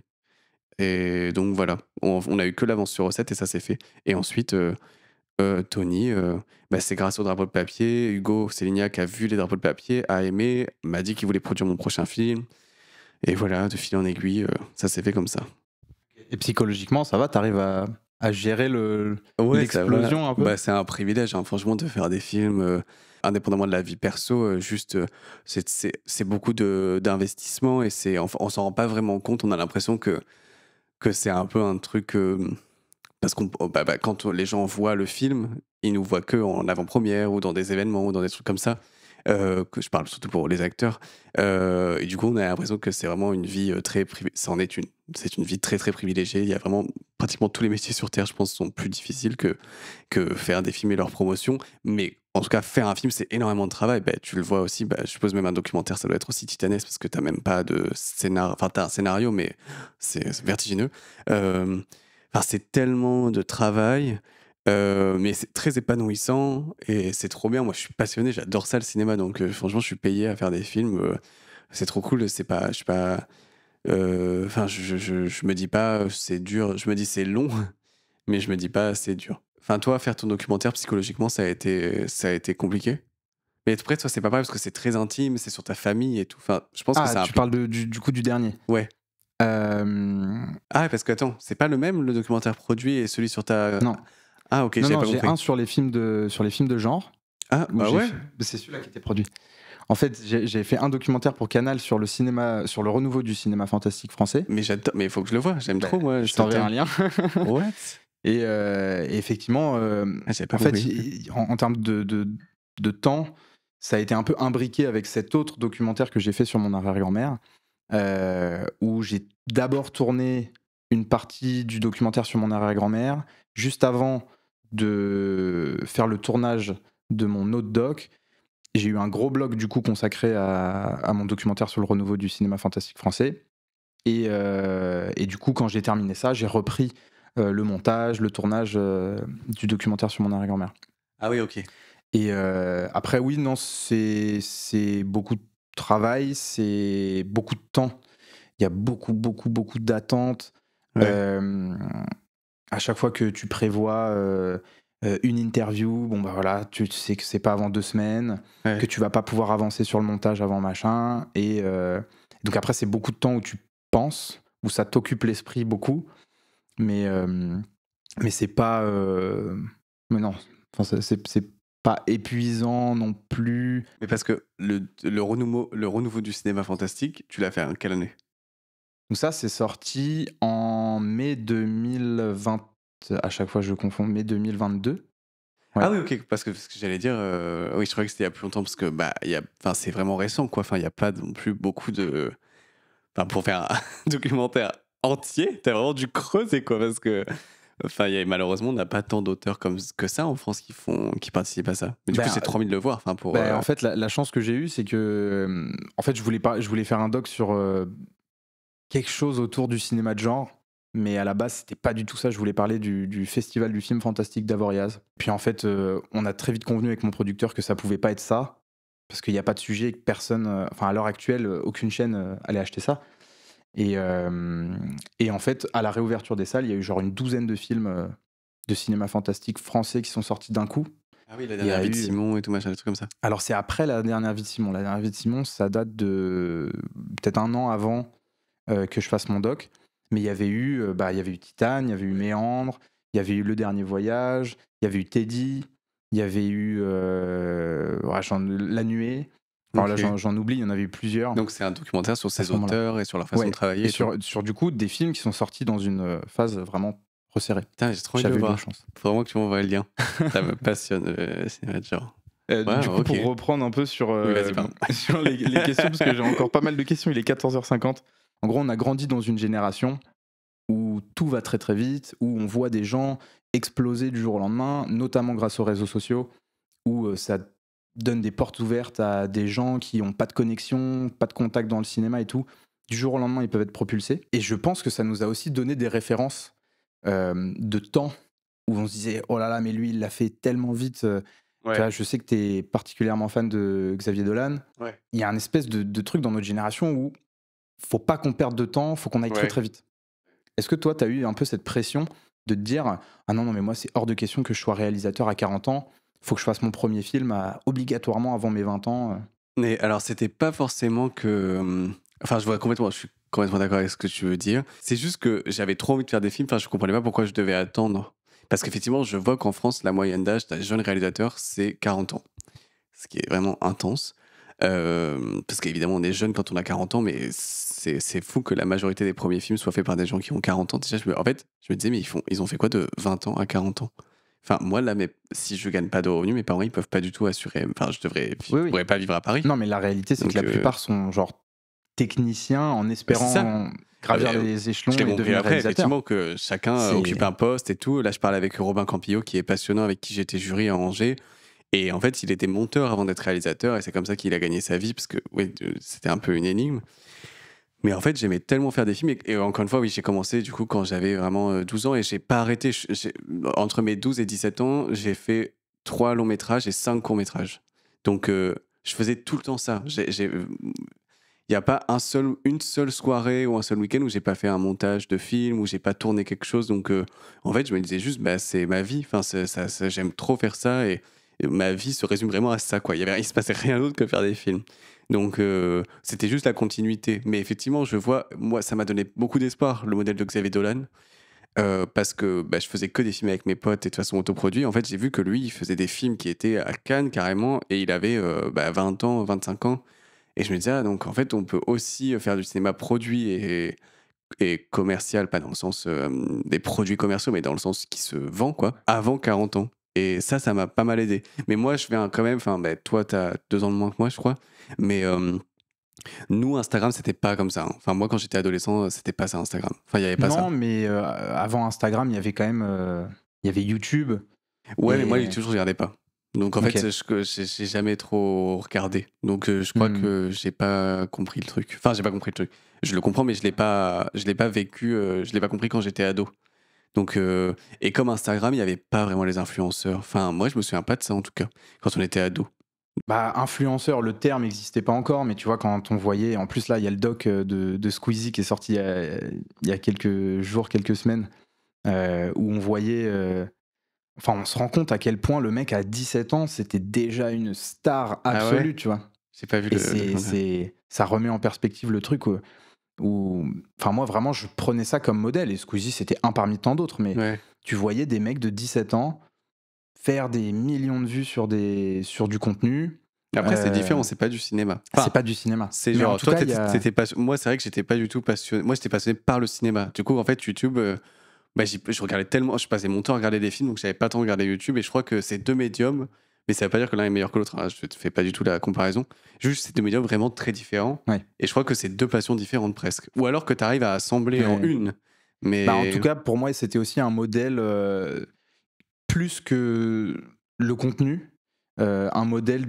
Et donc voilà, on a eu que l'avance sur recette et ça s'est fait. Et ensuite, Tony, c'est grâce au drapeau de papier. Hugo Célignac a vu les drapeaux de papier, a aimé, m'a dit qu'il voulait produire mon prochain film. Et voilà, de fil en aiguille, ça s'est fait comme ça. Et psychologiquement, ça va? T'arrives à gérer l'explosion un peu? C'est un privilège, hein, franchement, de faire des films indépendamment de la vie perso. C'est beaucoup d'investissement et on s'en rend pas vraiment compte. On a l'impression que c'est un peu un truc... parce qu'on quand les gens voient le film, ils nous voient que en avant-première ou dans des événements ou dans des trucs comme ça. que je parle surtout pour les acteurs. Et du coup, on a l'impression que c'est vraiment une vie très privée. C'est une vie très très privilégiée. Il y a vraiment pratiquement tous les métiers sur Terre, je pense, sont plus difficiles que faire des films et leur promotion. Mais en tout cas, faire un film, c'est énormément de travail. Bah, tu le vois aussi, bah, je suppose même un documentaire, ça doit être aussi titanesque parce que tu n'as même pas de scénario. Enfin, tu as un scénario, mais c'est vertigineux. Enfin, c'est tellement de travail. Mais c'est très épanouissant et c'est trop bien. Moi, je suis passionné, j'adore ça le cinéma. Donc, franchement, je suis payé à faire des films. C'est trop cool. C'est pas, je suis pas. Enfin, je me dis pas c'est dur. Je me dis c'est long, mais je me dis pas c'est dur. Enfin, toi, faire ton documentaire psychologiquement, ça a été compliqué. Mais après, toi, c'est pas pareil parce que c'est très intime, c'est sur ta famille et tout. Enfin, je pense que Ah, ça tu implique. parles du coup du dernier. Ouais. Euh, Ah, parce que attends, c'est pas le même le documentaire produit et celui sur ta. Non. Ah, ok, Non, j'avais non, pas j'ai compris. un sur les films de genre. Ah, Où bah j'ai ouais. c'est celui-là qui était produit. En fait, j'ai fait un documentaire pour Canal sur le cinéma, sur le renouveau du cinéma fantastique français. Mais j'adore, mais il faut que je le vois, j'aime Bah, trop moi. je ce t'enverrai thème. un lien. What? Et effectivement, Ah, j'avais pas en fait, compris. en termes de temps, ça a été un peu imbriqué avec cet autre documentaire que j'ai fait sur mon arrière-grand-mère, où j'ai d'abord tourné une partie du documentaire sur mon arrière-grand-mère, juste avant de faire le tournage de mon autre doc. J'ai eu un gros bloc du coup consacré à mon documentaire sur le renouveau du cinéma fantastique français. Et du coup, quand j'ai terminé ça, j'ai repris le montage, le tournage du documentaire sur mon arrière-grand-mère. Ah oui, ok. Et après, oui, non, c'est beaucoup de travail, c'est beaucoup de temps. Il y a beaucoup d'attentes. Ouais. À chaque fois que tu prévois une interview, bon bah voilà, tu sais que c'est pas avant 2 semaines, Ouais. que tu vas pas pouvoir avancer sur le montage avant machin. Et donc après, c'est beaucoup de temps où tu penses, où ça t'occupe l'esprit beaucoup, mais c'est pas. Mais non, enfin, c'est pas épuisant non plus. Mais parce que le renouveau du cinéma fantastique, tu l'as fait en quelle année? Donc ça, c'est sorti en mai 2020. À chaque fois, je confonds mai 2022. Ouais. Ah oui, ok, parce que j'allais dire, oui, je croyais que c'était il y a plus longtemps parce que bah, enfin, c'est vraiment récent, quoi. Enfin, il n'y a pas non plus beaucoup de. Enfin, pour faire un documentaire entier, t'as vraiment dû creuser, quoi, parce que. Enfin, malheureusement, on n'a pas tant d'auteurs que ça en France qui participent à ça. Mais du coup, c'est trop envie de le voir. Enfin, pour. En fait, la chance que j'ai eue, c'est que en fait, je voulais faire un doc sur quelque chose autour du cinéma de genre. Mais à la base, c'était pas du tout ça. Je voulais parler du festival du film fantastique d'Avoriaz. Puis en fait, on a très vite convenu avec mon producteur que ça pouvait pas être ça. Parce qu'il n'y a pas de sujet et que personne. Enfin, à l'heure actuelle, aucune chaîne allait acheter ça. Et en fait, à la réouverture des salles, il y a eu genre une douzaine de films de cinéma fantastique français qui sont sortis d'un coup. Ah oui, la dernière vie de Simon et tout machin, des trucs comme ça. Alors, c'est après la dernière vie de Simon. La dernière vie de Simon, ça date de peut-être un an avant que je fasse mon doc. Mais il y avait eu Titane, il y avait eu Méandre, il y avait eu Le Dernier Voyage, il y avait eu Teddy, il y avait eu La Nuée. Enfin, Ok. là, j'en oublie, il y en avait eu plusieurs. Donc, c'est un documentaire sur À ces ce moment-là. auteurs et sur leur façon de travailler. Et sur du coup des films qui sont sortis dans une phase vraiment resserrée. Putain, j'ai trop envie de J'avais le eu de la voir. chance. Faut vraiment que tu m'envoies le lien. Ça me passionne le cinéma de genre. Du coup, ok. pour reprendre un peu sur, Oui, vas-y, pardon. sur les questions, parce que j'ai encore pas mal de questions, il est 14h50. En gros, on a grandi dans une génération où tout va très très vite, où on voit des gens exploser du jour au lendemain, notamment grâce aux réseaux sociaux, où ça donne des portes ouvertes à des gens qui n'ont pas de connexion, pas de contact dans le cinéma et tout. Du jour au lendemain, ils peuvent être propulsés. Et je pense que ça nous a aussi donné des références de temps où on se disait oh là là, mais lui, il l'a fait tellement vite. Ouais. Tu vois, je sais que tu es particulièrement fan de Xavier Dolan. Ouais. Il y a un espèce de truc dans notre génération où faut pas qu'on perde de temps, faut qu'on aille très Ouais. très vite. Est-ce que toi, tu as eu un peu cette pression de te dire ah non, mais moi, c'est hors de question que je sois réalisateur à 40 ans, faut que je fasse mon premier film obligatoirement avant mes 20 ans Mais alors, c'était pas forcément que. Enfin, je suis complètement d'accord avec ce que tu veux dire. C'est juste que j'avais trop envie de faire des films, enfin, je comprenais pas pourquoi je devais attendre. Parce qu'effectivement, je vois qu'en France, la moyenne d'âge d'un jeune réalisateur, c'est 40 ans. Ce qui est vraiment intense. Parce qu'évidemment, on est jeune quand on a 40 ans, mais c'est fou que la majorité des premiers films soient faits par des gens qui ont 40 ans. Déjà, en fait, je me disais, mais ils ont fait quoi de 20 ans à 40 ans? Enfin, moi, là, si je gagne pas de revenus, mes parents, ils peuvent pas du tout assurer. Enfin, je Oui. pourrais pas vivre à Paris. Non, mais la réalité, c'est Donc, que la plupart sont genre techniciens en c'est espérant ça. gravir Ah, mais, les échelons Je l'ai et compris devenir après, réalisateur. effectivement, que chacun occupe un poste et tout. Là, je parle avec Robin Campillo, qui est passionnant, avec qui j'étais jury à Angers. Et en fait, il était monteur avant d'être réalisateur, et c'est comme ça qu'il a gagné sa vie, parce que oui, c'était un peu une énigme. Mais en fait, j'aimais tellement faire des films. Et encore une fois, oui, j'ai commencé du coup quand j'avais vraiment 12 ans, et j'ai pas arrêté. Entre mes 12 et 17 ans, j'ai fait 3 longs métrages et 5 courts métrages. Donc, je faisais tout le temps ça. Il n'y a pas une seule soirée ou un seul week-end où j'ai pas fait un montage de film, où j'ai pas tourné quelque chose. Donc, en fait, je me disais juste, bah, c'est ma vie. Enfin, j'aime trop faire ça, et ma vie se résume vraiment à ça, quoi. Il se passait rien d'autre que faire des films. Donc, c'était juste la continuité. Mais effectivement, je vois, moi, ça m'a donné beaucoup d'espoir, le modèle de Xavier Dolan. Parce que je faisais que des films avec mes potes et de façon autoproduit. En fait, j'ai vu que lui, il faisait des films qui étaient à Cannes carrément, et il avait 20 ans, 25 ans. Et je me disais, donc en fait, on peut aussi faire du cinéma produit et commercial, pas dans le sens des produits commerciaux, mais dans le sens qui se vend, quoi, avant 40 ans. Et ça m'a pas mal aidé. Mais moi, je viens quand même, toi, t'as 2 ans de moins que moi, je crois. Mais nous, Instagram, c'était pas comme ça. Enfin, moi, quand j'étais adolescent, c'était pas ça, Instagram. Enfin, il y avait pas ça. Non, mais avant Instagram, il y avait quand même il y avait YouTube. Ouais, mais Et- moi, YouTube, je regardais pas. Donc, en Ok. fait, j'ai jamais trop regardé. Donc, je crois que j'ai pas compris le truc. Enfin, j'ai pas compris le truc. Je le comprends, mais je l'ai pas vécu, je l'ai pas compris quand j'étais ado. Donc, et comme Instagram, il y avait pas vraiment les influenceurs. Enfin, moi, je me souviens pas de ça, en tout cas, quand on était ado. Bah, influenceur, le terme n'existait pas encore, mais tu vois, quand on voyait, en plus là, il y a le doc de Squeezie qui est sorti il y a quelques jours, quelques semaines, où on voyait, enfin, on se rend compte à quel point le mec à 17 ans, c'était déjà une star absolue, ouais tu vois. J'ai pas vu Et le. ça remet en perspective le truc où, enfin, moi vraiment, je prenais ça comme modèle, et Squeezie, c'était un parmi tant d'autres, mais Ouais. tu voyais des mecs de 17 ans faire des millions de vues sur du contenu. Après, c'est différent, c'est pas du cinéma. Enfin, C'est pas du cinéma. c'est Mais en genre, tout toi, cas, il y a... moi, c'est vrai que j'étais pas du tout passionné. Moi, j'étais passionné par le cinéma. Du coup, en fait, YouTube, je regardais tellement, je passais mon temps à regarder des films, donc j'avais pas le temps de regarder YouTube. Et je crois que c'est deux médiums, mais ça veut pas dire que l'un est meilleur que l'autre, hein. Je te fais pas du tout la comparaison. Juste, c'est deux médiums vraiment très différents. Ouais. Et je crois que c'est deux passions différentes presque. Ou alors que tu arrives à assembler en Ouais. une. Mais Bah, en tout cas, pour moi, c'était aussi un modèle plus que le contenu, un modèle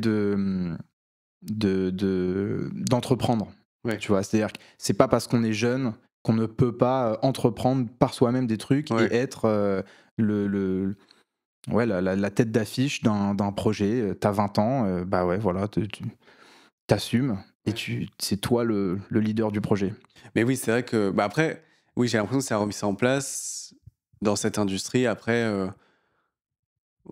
d'entreprendre. Ouais. Tu vois, c'est-à-dire que c'est pas parce qu'on est jeune qu'on ne peut pas entreprendre par soi-même des trucs Ouais. et être la tête d'affiche d'un projet. T'as 20 ans, bah ouais, voilà, tu t'assumes et c'est toi le leader du projet. Mais oui, c'est vrai que. Après, oui, j'ai l'impression que ça a remis ça en place dans cette industrie. Après,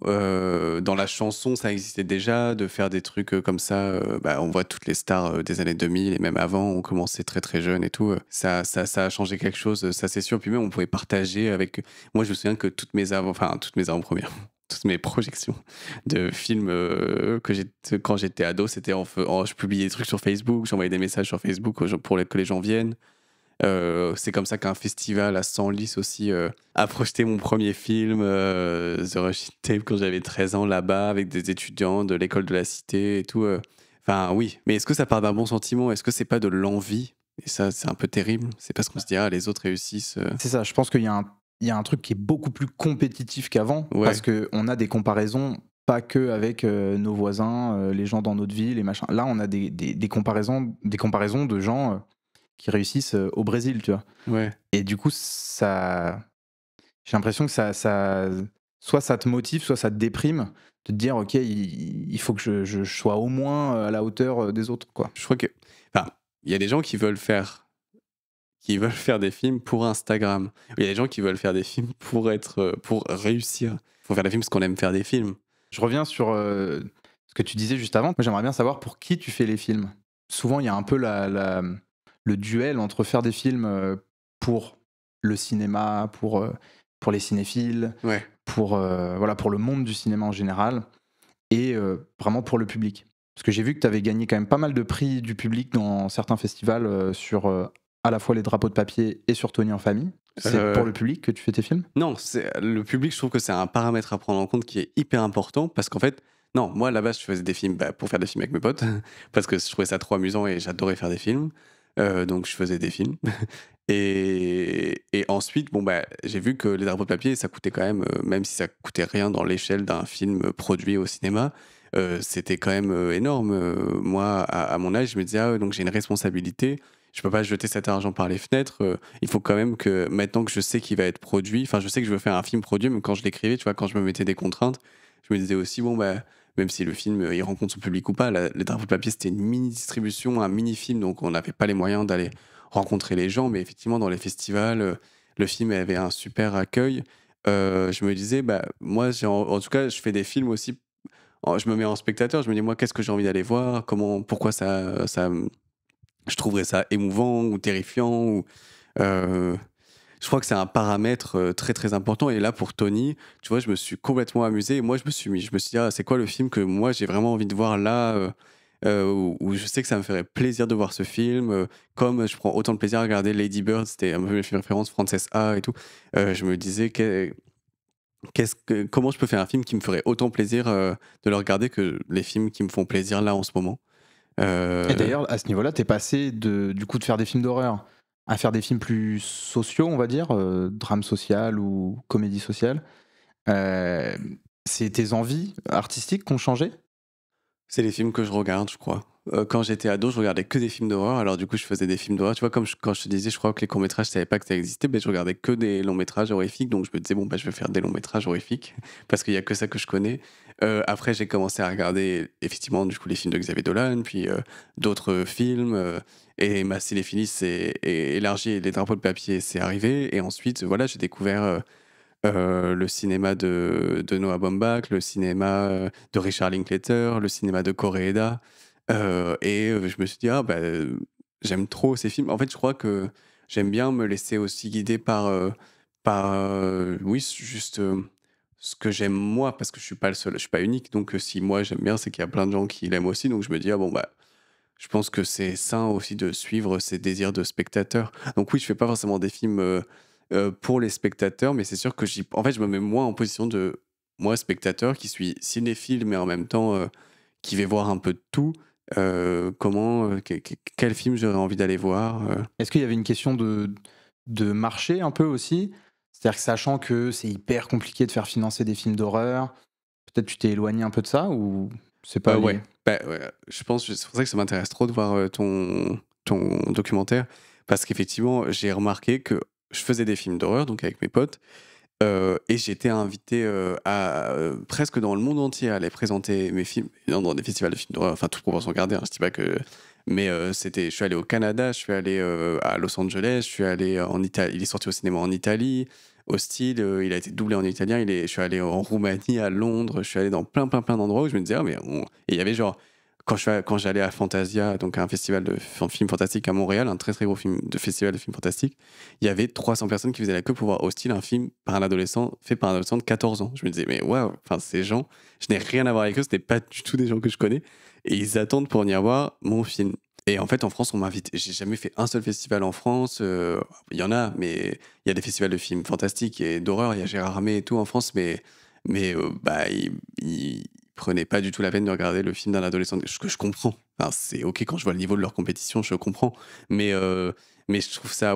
dans la chanson, ça existait déjà, de faire des trucs comme ça. On voit toutes les stars des années 2000 et même avant, on commençait très très jeune et tout. Ça a changé quelque chose, ça c'est sûr. Puis même, on pouvait partager avec. Moi, je me souviens que toutes mes avant-premières, toutes mes projections de films quand j'étais ado, c'était je publiais des trucs sur Facebook, j'envoyais des messages sur Facebook pour que les gens viennent. C'est comme ça qu'un festival à Senlis aussi a projeté mon premier film, The Rushing Tape, quand j'avais 13 ans là-bas, avec des étudiants de l'école de la Cité et tout. Enfin, oui. Mais est-ce que ça part d'un bon sentiment? Est-ce que c'est pas de l'envie? Et ça, c'est un peu terrible. C'est parce qu'on se dit, ah, les autres réussissent. C'est ça, je pense qu'il y a un truc qui est beaucoup plus compétitif qu'avant, Ouais. parce qu'on a des comparaisons pas que avec nos voisins, les gens dans notre ville et machin. Là, on a des comparaisons de gens qui réussissent au Brésil, tu vois. Ouais. Et du coup, ça, j'ai l'impression que ça, soit ça te motive, soit ça te déprime, de te dire, ok, il faut que je sois au moins à la hauteur des autres, quoi. Je crois que. Enfin, il y a des gens qui veulent faire des films pour Instagram. Il y a des gens qui veulent faire des films pour réussir. Il faut faire des films parce qu'on aime faire des films. Je reviens sur ce que tu disais juste avant. Moi, j'aimerais bien savoir pour qui tu fais les films. Souvent, il y a un peu le duel entre faire des films pour le cinéma, pour les cinéphiles, Ouais. pour le monde du cinéma en général, et vraiment pour le public. Parce que j'ai vu que tu avais gagné quand même pas mal de prix du public dans certains festivals sur à la fois les drapeaux de papier et sur Tony en famille. C'est pour le public que tu fais tes films? Non, le public, je trouve que c'est un paramètre à prendre en compte qui est hyper important parce qu'en fait, non, moi à la base, je faisais des films pour faire des films avec mes potes parce que je trouvais ça trop amusant et j'adorais faire des films. Donc je faisais des films. Et ensuite, bon, j'ai vu que les drapeaux de papier, ça coûtait quand même si ça coûtait rien dans l'échelle d'un film produit au cinéma, c'était quand même énorme. Moi, à mon âge, je me disais, ah, ouais, donc j'ai une responsabilité. Je peux pas jeter cet argent par les fenêtres. Il faut quand même que, maintenant que je sais qu'il va être produit, enfin, je sais que je veux faire un film produit, même quand je l'écrivais, tu vois, quand je me mettais des contraintes, je me disais aussi, bon, même si le film, il rencontre son public ou pas, les drapeaux de papier, c'était une mini-distribution, un mini-film, donc on n'avait pas les moyens d'aller rencontrer les gens, mais effectivement, dans les festivals, le film avait un super accueil. Je me disais, moi, en tout cas, je fais des films aussi, je me mets en spectateur, je me dis, moi, qu'est-ce que j'ai envie d'aller voir, pourquoi je trouverais ça émouvant ou terrifiant, ou... je crois que c'est un paramètre très très important. Et là, pour Tony, tu vois, je me suis complètement amusé. Et moi, je me suis dit, ah, c'est quoi le film que moi j'ai vraiment envie de voir là, où je sais que ça me ferait plaisir de voir ce film. Comme je prends autant de plaisir à regarder Lady Bird, c'était un peu mes films référence, Frances A et tout. Je me disais, comment je peux faire un film qui me ferait autant plaisir de le regarder que les films qui me font plaisir là en ce moment. Et d'ailleurs, à ce niveau-là, t'es passé du coup de faire des films d'horreur à faire des films plus sociaux, on va dire, drame social ou comédie sociale. C'est tes envies artistiques qui ont changé? C'est les films que je regarde, je crois. Quand j'étais ado, je regardais que des films d'horreur. Alors du coup, je faisais des films d'horreur. Tu vois, quand je te disais, je crois que les courts-métrages, je savais pas que ça existait, mais je regardais que des longs-métrages horrifiques. Donc je me disais, bon, je vais faire des longs-métrages horrifiques parce qu'il y a que ça que je connais. Après, j'ai commencé à regarder effectivement du coup les films de Xavier Dolan, puis d'autres films. Et ma cinéphilie s'est élargie, et les drapeaux de papier, c'est arrivé. Et ensuite, voilà, j'ai découvert le cinéma de Noah Baumbach, le cinéma de Richard Linklater, le cinéma de Koreeda. Je me suis dit, j'aime trop ces films. En fait, je crois que j'aime bien me laisser aussi guider oui, juste ce que j'aime moi, parce que je suis pas le seul, je suis pas unique. Donc, si moi j'aime bien, c'est qu'il y a plein de gens qui l'aiment aussi. Donc, je me dis, je pense que c'est sain aussi de suivre ses désirs de spectateur. Donc, oui, je fais pas forcément des films pour les spectateurs, mais c'est sûr que en fait, je me mets moi en position de moi, spectateur, qui suis cinéphile, mais en même temps qui vais voir un peu de tout. Quel film j'aurais envie d'aller voir Est-ce qu'il y avait une question de marché un peu aussi? C'est-à-dire que sachant que c'est hyper compliqué de faire financer des films d'horreur, peut-être tu t'es éloigné un peu de ça ou c'est pas lié? Ouais. Ouais, je pense c'est pour ça que ça m'intéresse trop de voir ton documentaire, parce qu'effectivement, j'ai remarqué que je faisais des films d'horreur, donc avec mes potes, et j'étais invité presque dans le monde entier à aller présenter mes films dans des festivals de films d'horreur, enfin toute proportion gardée, hein, je dis pas que... Mais je suis allé au Canada, je suis allé à Los Angeles, je suis allé en Italie, il est sorti au cinéma en Italie, Hostile, il a été doublé en italien, je suis allé en Roumanie, à Londres, je suis allé dans plein d'endroits où je me disais, et il y avait genre, quand j'allais à Fantasia, donc un festival de films fantastiques à Montréal, un très très gros festival de films fantastiques, il y avait 300 personnes qui faisaient la queue pour voir Hostile, un film fait par un adolescent de 14 ans. Je me disais, mais waouh, ces gens, je n'ai rien à voir avec eux, ce n'est pas du tout des gens que je connais, et ils attendent pour venir voir mon film. Et en fait, en France, on m'invite. J'ai jamais fait un seul festival en France. Il y en a, mais il y a des festivals de films fantastiques et d'horreur. Il y a Gérard Armé et tout en France, mais ils prenaient pas du tout la peine de regarder le film d'un adolescent. Ce que je comprends. Enfin, c'est ok quand je vois le niveau de leur compétition, je comprends. Mais je trouve ça,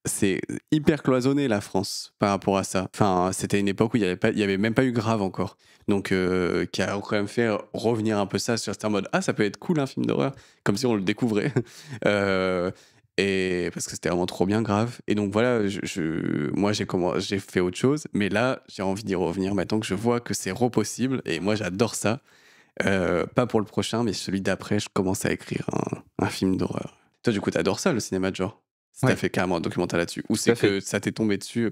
c'est hyper cloisonné la France par rapport à ça. Enfin, c'était une époque où il y avait même pas eu Grave encore. Donc, qui a quand même fait revenir un peu ça sur certains modes. Ah, ça peut être cool un film d'horreur, comme si on le découvrait. Et parce que c'était vraiment trop bien Grave. Et donc voilà, moi j'ai fait autre chose, mais là j'ai envie d'y revenir maintenant que je vois que c'est possible. Et moi j'adore ça. Pas pour le prochain, mais celui d'après, je commence à écrire un film d'horreur. Toi, du coup, t'adores ça, le cinéma de genre? T'as fait carrément un documentaire là-dessus? Ou c'est que ça t'est tombé dessus?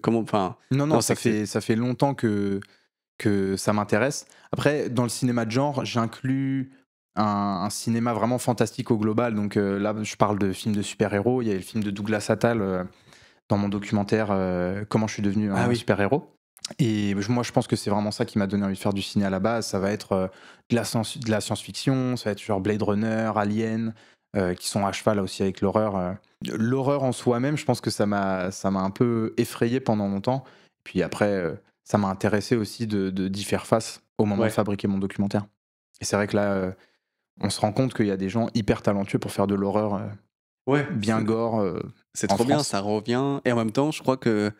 Non, ça fait longtemps que ça m'intéresse. Après, dans le cinéma de genre, j'inclus un cinéma vraiment fantastique au global. Donc là, je parle de films de super-héros. Il y a le film de Douglas Attal dans mon documentaire Comment je suis devenu un super-héros. Et moi, je pense que c'est vraiment ça qui m'a donné envie de faire du ciné à la base. Ça va être de la science-fiction, ça va être genre Blade Runner, Alien, qui sont à cheval aussi avec l'horreur. L'horreur en soi-même, je pense que ça m'a un peu effrayé pendant longtemps. Puis après, ça m'a intéressé aussi d'y faire face au moment de fabriquer mon documentaire. Et c'est vrai que là, on se rend compte qu'il y a des gens hyper talentueux pour faire de l'horreur bien gore. C'est trop bien, ça revient. Et en même temps, je crois que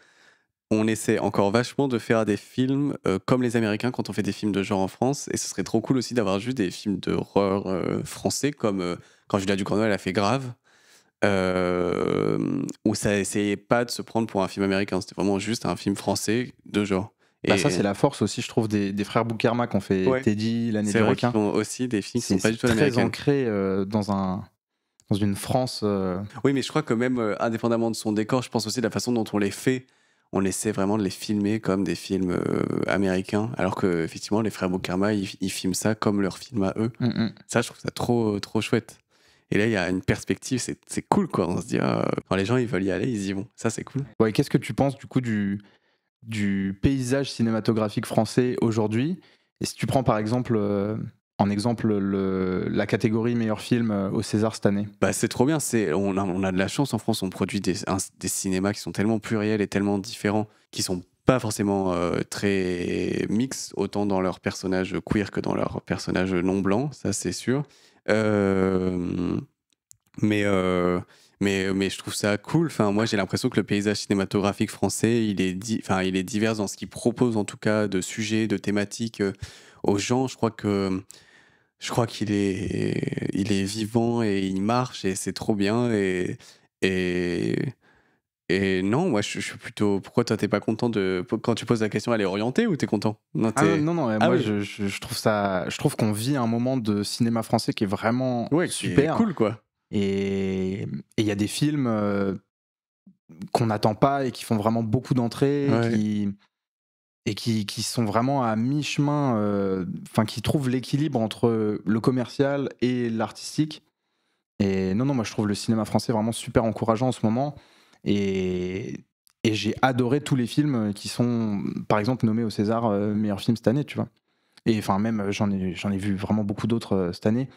on essaie encore vachement de faire des films comme les Américains quand on fait des films de genre en France. Et ce serait trop cool aussi d'avoir juste des films d'horreur français comme quand Julia Ducournau a fait Grave. Où ça essayait pas de se prendre pour un film américain. C'était vraiment juste un film français de genre. Et ça, c'est la force aussi, je trouve, des frères Boukerma qui ont fait Teddy, L'année du requin. C'est vrai qu'ils font aussi des films qui sont pas du tout américains. C'est très ancré dans une France... Oui, mais je crois que même indépendamment de son décor, je pense aussi de la façon dont on les fait, on essaie vraiment de les filmer comme des films américains, alors que effectivement les frères Boukerma, ils filment ça comme leur film à eux. Ça, je trouve ça trop chouette. Et là, il y a une perspective, c'est cool, quoi. On se dit, quand les gens ils veulent y aller, ils y vont. Ça, c'est cool. Ouais, qu'est-ce que tu penses du coup du paysage cinématographique français aujourd'hui? Et si tu prends par exemple en exemple la catégorie meilleur film au César cette année. Bah, c'est trop bien, on a de la chance en France, on produit des cinémas qui sont tellement pluriels et tellement différents, qui sont pas forcément très mix, autant dans leurs personnages queer que dans leurs personnages non blancs, ça c'est sûr. Mais je trouve ça cool. Enfin, moi, j'ai l'impression que le paysage cinématographique français, il est divers dans ce qu'il propose, en tout cas, de sujets, de thématiques aux gens. Je crois qu'il est vivant et il marche et c'est trop bien. Et non, moi, je suis plutôt... Pourquoi toi, t'es pas content quand tu poses la question, elle est orientée ou t'es content? Non, moi, oui. je trouve qu'on vit un moment de cinéma français qui est vraiment super. Cool, quoi. Et il y a des films qu'on n'attend pas et qui font vraiment beaucoup d'entrées qui sont vraiment à mi-chemin, qui trouvent l'équilibre entre le commercial et l'artistique. Et non, moi je trouve le cinéma français vraiment super encourageant en ce moment. Et j'ai adoré tous les films qui sont, par exemple, nommés au César meilleur film cette année, tu vois. Et enfin, même, j'en ai vu vraiment beaucoup d'autres cette année.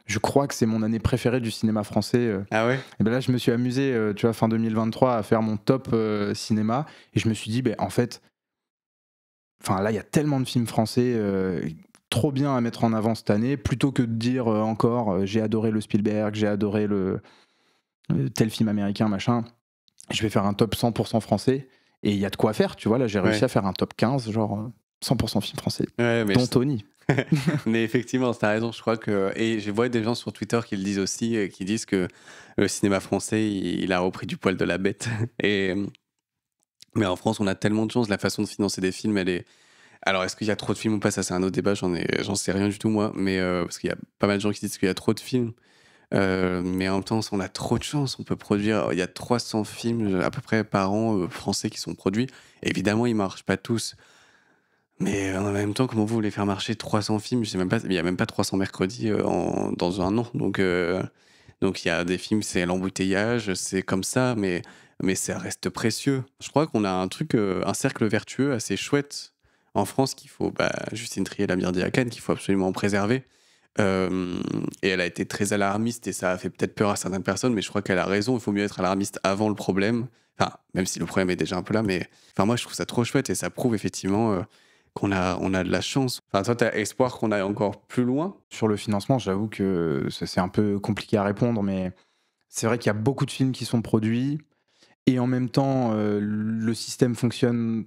Je crois que c'est mon année préférée du cinéma français. Ah ouais? Et ben là, je me suis amusé, tu vois, fin 2023, à faire mon top cinéma. Et je me suis dit, en fait, là, il y a tellement de films français trop bien à mettre en avant cette année, plutôt que de dire encore, j'ai adoré le Spielberg, j'ai adoré le tel film américain, machin. Je vais faire un top 100% français. Et il y a de quoi faire, tu vois. Là, j'ai réussi à faire un top 15, genre 100% film français. Dont Tony. Mais effectivement, t'as raison, je crois que... Et je vois des gens sur Twitter qui le disent aussi, qui disent que le cinéma français, il a repris du poil de la bête. Mais en France, on a tellement de chance, la façon de financer des films, elle est... Alors, est-ce qu'il y a trop de films ou pas? Ça, c'est un autre débat, j'en sais rien du tout, moi. Mais parce qu'il y a pas mal de gens qui disent qu'il y a trop de films. Mais en même temps, on a trop de chance. On peut produire... Il y a 300 films à peu près par an français qui sont produits. Et évidemment, ils marchent pas tous. Mais en même temps, comment vous voulez faire marcher 300 films? Je sais même pas, il n'y a même pas 300 mercredis dans un an. Donc il y a des films, c'est l'embouteillage, c'est comme ça, mais ça reste précieux. Je crois qu'on a un truc, un cercle vertueux assez chouette en France qu'il faut, Justine Triet l'a bien dit à Cannes, qu'il faut absolument préserver. Et elle a été très alarmiste et ça a fait peut-être peur à certaines personnes, mais je crois qu'elle a raison. Il faut mieux être alarmiste avant le problème. Enfin, même si le problème est déjà un peu là, mais moi je trouve ça trop chouette et ça prouve effectivement qu'on a de la chance. Enfin, toi, t'as espoir qu'on aille encore plus loin? Sur le financement, j'avoue que c'est un peu compliqué à répondre, mais c'est vrai qu'il y a beaucoup de films qui sont produits et en même temps, le système fonctionne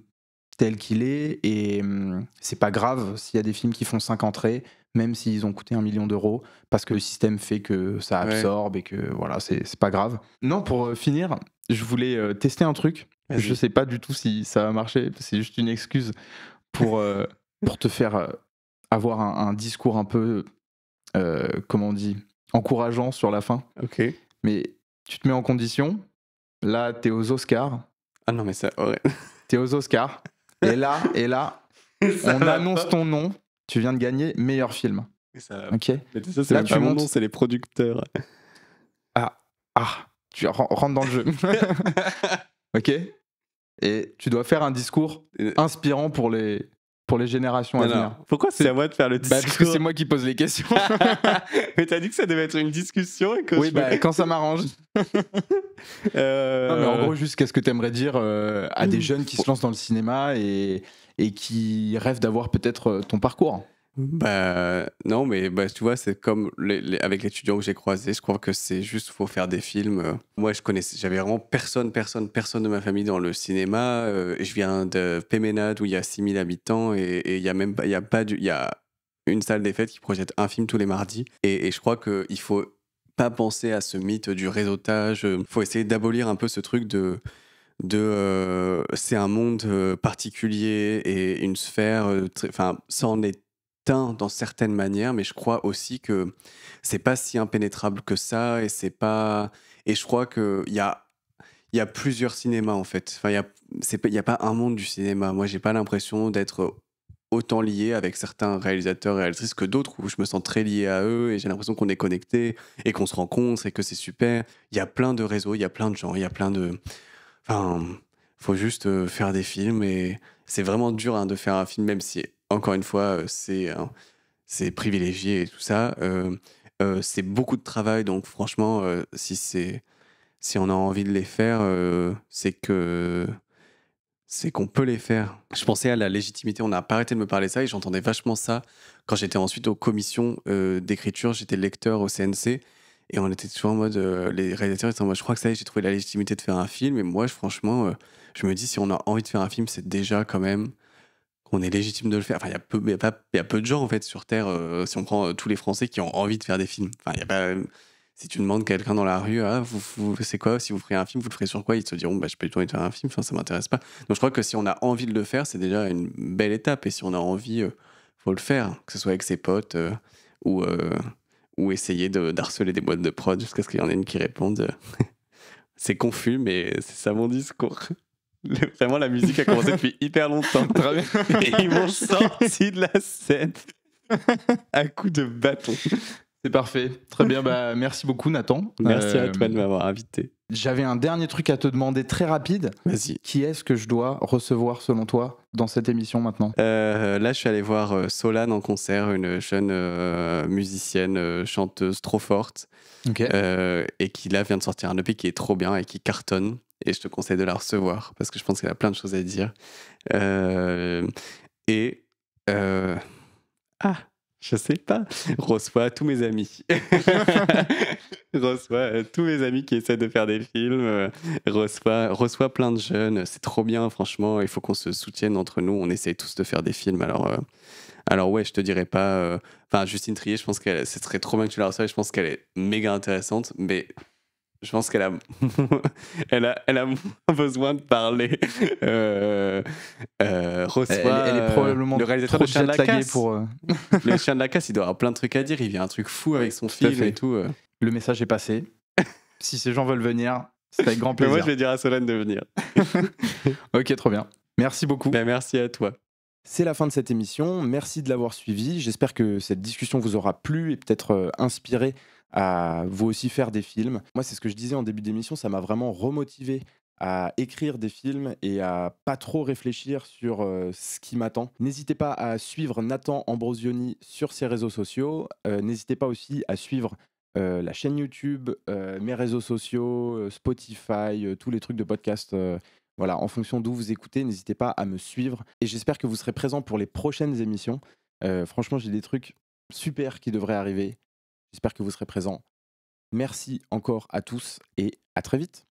tel qu'il est et c'est pas grave s'il y a des films qui font 5 entrées, même s'ils ont coûté 1 million d'euros, parce que le système fait que ça absorbe et que voilà, c'est pas grave. Non, pour finir, je voulais tester un truc. Vas-y. Je sais pas du tout si ça va marcher, c'est juste une excuse pour te faire avoir un discours un peu, comment on dit, encourageant sur la fin. Ok. Mais tu te mets en condition, là t'es aux Oscars. Ah non, mais ça... Ouais. T'es aux Oscars, et là, on annonce ton nom, tu viens de gagner meilleur film. Ok. Mais ça, c'est là, pas mon nom, c'est les producteurs. Tu rentres dans le jeu. Ok. Et tu dois faire un discours inspirant pour les pour les générations à venir. Pourquoi c'est à moi de faire le discours? Parce que c'est moi qui pose les questions. Mais t'as dit que ça devait être une discussion et que Oui, quand ça m'arrange. Non, mais en gros, juste qu'est-ce que tu aimerais dire à des jeunes qui se lancent dans le cinéma et qui rêvent d'avoir peut-être ton parcours? Non, mais tu vois, c'est comme avec l'étudiant que j'ai croisé, je crois que c'est juste faut faire des films. Moi, j'avais vraiment personne de ma famille dans le cinéma. Je viens de Péménade où il y a 6000 habitants et il y a même pas, il y a une salle des fêtes qui projette un film tous les mardis. Et je crois qu'il faut pas penser à ce mythe du réseautage. Il faut essayer d'abolir un peu ce truc c'est un monde particulier et une sphère, ça en est dans certaines manières, mais je crois aussi que c'est pas si impénétrable que ça, et je crois que il y a plusieurs cinémas en fait. Enfin, il y a pas un monde du cinéma. Moi, j'ai pas l'impression d'être autant lié avec certains réalisateurs et réalisatrices que d'autres où je me sens très lié à eux et j'ai l'impression qu'on est connectés et qu'on se rencontre et que c'est super. Il y a plein de réseaux, il y a plein de gens, il y a plein de... Enfin, faut juste faire des films et c'est vraiment dur de faire un film, même si, encore une fois, c'est privilégié et tout ça. C'est beaucoup de travail, donc franchement, si on a envie de les faire, c'est qu'on peut les faire. Je pensais à la légitimité, on n'a pas arrêté de me parler de ça et j'entendais vachement ça quand j'étais ensuite aux commissions d'écriture, j'étais lecteur au CNC et on était toujours en mode, les réalisateurs étaient en mode, je crois que ça y est, j'ai trouvé la légitimité de faire un film et moi, franchement, je me dis, si on a envie de faire un film, c'est déjà quand même qu'on est légitime de le faire. Enfin, il y a peu de gens en fait sur Terre, si on prend tous les Français qui ont envie de faire des films. Enfin, il y a pas... Si tu demandes quelqu'un dans la rue, c'est quoi, si vous ferez un film, vous le ferez sur quoi? Ils te diront, j'ai pas du tout envie de faire un film, enfin, ça m'intéresse pas. Donc je crois que si on a envie de le faire, c'est déjà une belle étape. Et si on a envie, faut le faire, que ce soit avec ses potes ou, ou essayer d'harceler des boîtes de prod jusqu'à ce qu'il y en ait une qui réponde. C'est confus, mais c'est ça mon discours. Vraiment, la musique a commencé depuis hyper longtemps. Et ils m'ont sorti de la scène à coups de bâton. C'est parfait. Très bien. Merci beaucoup, Nathan. Merci à toi de m'avoir invité. J'avais un dernier truc à te demander très rapide. Vas-y. Qui est-ce que je dois recevoir, selon toi, dans cette émission maintenant? Là, je suis allé voir Solane en concert, une jeune musicienne, chanteuse trop forte. Okay. Et qui, là, vient de sortir un EP qui est trop bien et qui cartonne. Et je te conseille de la recevoir parce que je pense qu'elle a plein de choses à dire. Je sais pas. Reçois tous mes amis. Reçois tous mes amis qui essaient de faire des films. Reçois plein de jeunes. C'est trop bien, franchement. Il faut qu'on se soutienne entre nous. On essaye tous de faire des films. Alors ouais, je te dirais pas... Enfin, Justine Triet, je pense que ce serait trop bien que tu la reçoives. Je pense qu'elle est méga intéressante. Mais... Je pense qu'elle a, elle a moins besoin de parler. Reçoit elle est probablement le réalisateur de Chien de la Casse. Pour Le Chien de la Casse, il doit avoir plein de trucs à dire. Il vient un truc fou avec son film et tout. Le message est passé. Si ces gens veulent venir, c'est avec grand plaisir. Mais moi, je vais dire à Solane de venir. Ok, trop bien. Merci beaucoup. Merci à toi. C'est la fin de cette émission. Merci de l'avoir suivi. J'espère que cette discussion vous aura plu et peut-être inspiré à vous aussi faire des films. Moi, c'est ce que je disais en début d'émission, ça m'a vraiment remotivé à écrire des films et à pas trop réfléchir sur ce qui m'attend. N'hésitez pas à suivre Nathan Ambrosioni sur ses réseaux sociaux. N'hésitez pas aussi à suivre la chaîne YouTube, mes réseaux sociaux, Spotify, tous les trucs de podcast. Voilà, en fonction d'où vous écoutez, n'hésitez pas à me suivre. Et j'espère que vous serez présents pour les prochaines émissions. Franchement, j'ai des trucs super qui devraient arriver. J'espère que vous serez présents. Merci encore à tous et à très vite.